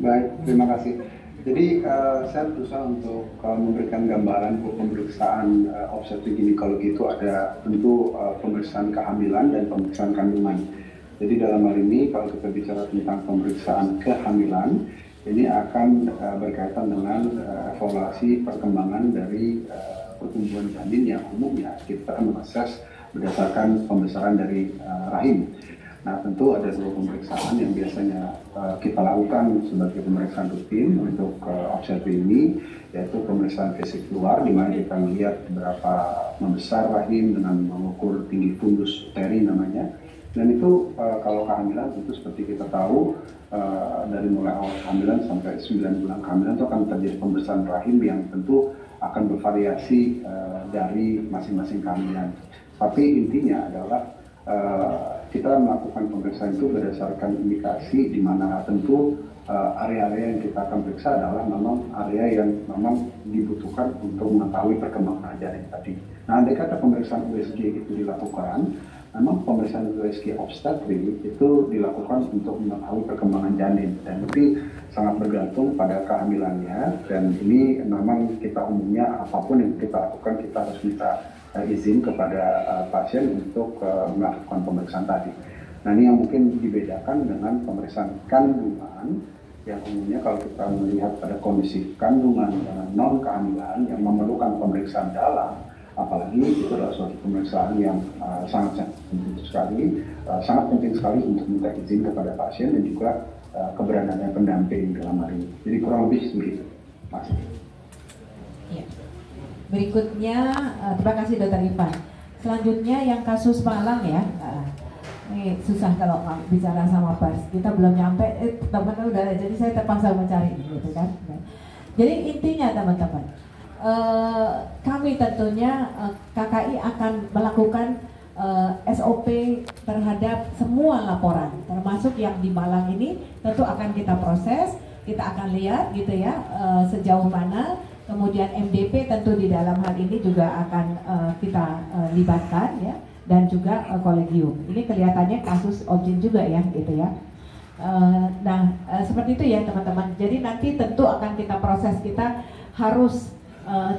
Baik, terima kasih. Jadi saya berusaha untuk memberikan gambaran bahwa pemeriksaan obstetrik ginekologi itu ada tentu pemeriksaan kehamilan dan pemeriksaan kandungan. Jadi dalam hal ini kalau kita bicara tentang pemeriksaan kehamilan, ini akan berkaitan dengan evaluasi perkembangan dari pertumbuhan janin yang umumnya kita mengakses berdasarkan pembesaran dari rahim. Nah tentu ada dua pemeriksaan yang biasanya kita lakukan sebagai pemeriksaan rutin untuk obstetrik ini, yaitu pemeriksaan fisik luar di mana kita melihat berapa membesar rahim dengan mengukur tinggi fundus uteri namanya. Dan itu kalau kehamilan itu seperti kita tahu dari mulai awal kehamilan sampai 9 bulan kehamilan itu akan terjadi pembesaran rahim yang tentu akan bervariasi dari masing-masing kehamilan. Tapi intinya adalah kita melakukan pemeriksaan itu berdasarkan indikasi di mana tentu area-area yang kita akan periksa adalah memang area yang memang dibutuhkan untuk mengetahui perkembangan janin tadi. Nah, andai kata pemeriksaan USG itu dilakukan, memang pemeriksaan USG obstetrik itu dilakukan untuk mengetahui perkembangan janin dan itu sangat bergantung pada kehamilannya, dan ini memang kita umumnya apapun yang kita lakukan kita harus minta izin kepada pasien untuk melakukan pemeriksaan tadi. Nah ini yang mungkin dibedakan dengan pemeriksaan kandungan yang umumnya kalau kita melihat pada kondisi kandungan non kehamilan yang memerlukan pemeriksaan dalam, apalagi itu adalah suatu pemeriksaan yang sangat penting sekali untuk minta izin kepada pasien dan juga keberadaan pendamping dalam hal ini. Jadi kurang lebih begitu, Mas. Ya. Berikutnya, terima kasih Dr. Ivan. Selanjutnya yang kasus Malang ya. Ini susah kalau bicara sama pers. Kita belum nyampe, teman-teman udah, jadi saya terpaksa mencari gitu kan. Jadi intinya teman-teman, kami tentunya KKI akan melakukan SOP terhadap semua laporan, termasuk yang di Malang ini tentu akan kita proses, kita akan lihat gitu ya sejauh mana. Kemudian MDP tentu di dalam hal ini juga akan kita libatkan ya, dan juga kolegium. Ini kelihatannya kasus OJIN juga ya gitu ya. Seperti itu ya teman-teman. Jadi nanti tentu akan kita proses, kita harus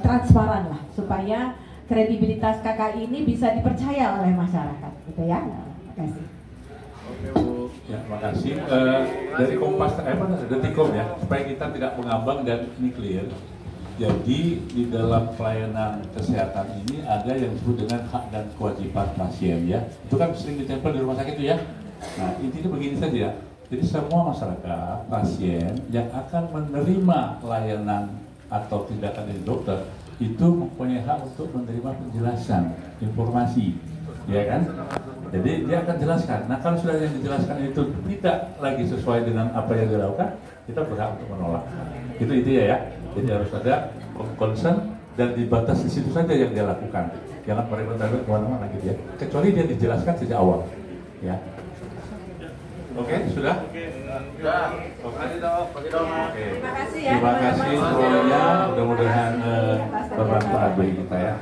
transparan lah supaya kredibilitas KKI ini bisa dipercaya oleh masyarakat gitu ya. Terima kasih. Oke Bu. Ya, terima kasih. Dari Kompas Detikom ya, supaya kita tidak mengambang dan ini clear. Jadi di dalam pelayanan kesehatan ini ada yang disebut dengan hak dan kewajiban pasien ya. Itu kan sering ditempel di rumah sakit itu ya. Nah intinya begini saja. Jadi semua masyarakat, pasien yang akan menerima layanan atau tindakan dari dokter itu mempunyai hak untuk menerima penjelasan, informasi, ya kan? Jadi dia akan jelaskan. Nah kalau sudah yang dijelaskan itu tidak lagi sesuai dengan apa yang dilakukan, kita berhak untuk menolak. Itu ya. Jadi harus ada concern dan dibatasi di situ saja yang dia lakukan. Jangan mereka kemana-mana gitu ya. Kecuali dia dijelaskan sejak awal. Ya. Oke, sudah? Sudah. Oke. Terima kasih ya. Terima kasih semuanya. Mudah-mudahan bermanfaat bagi kita ya.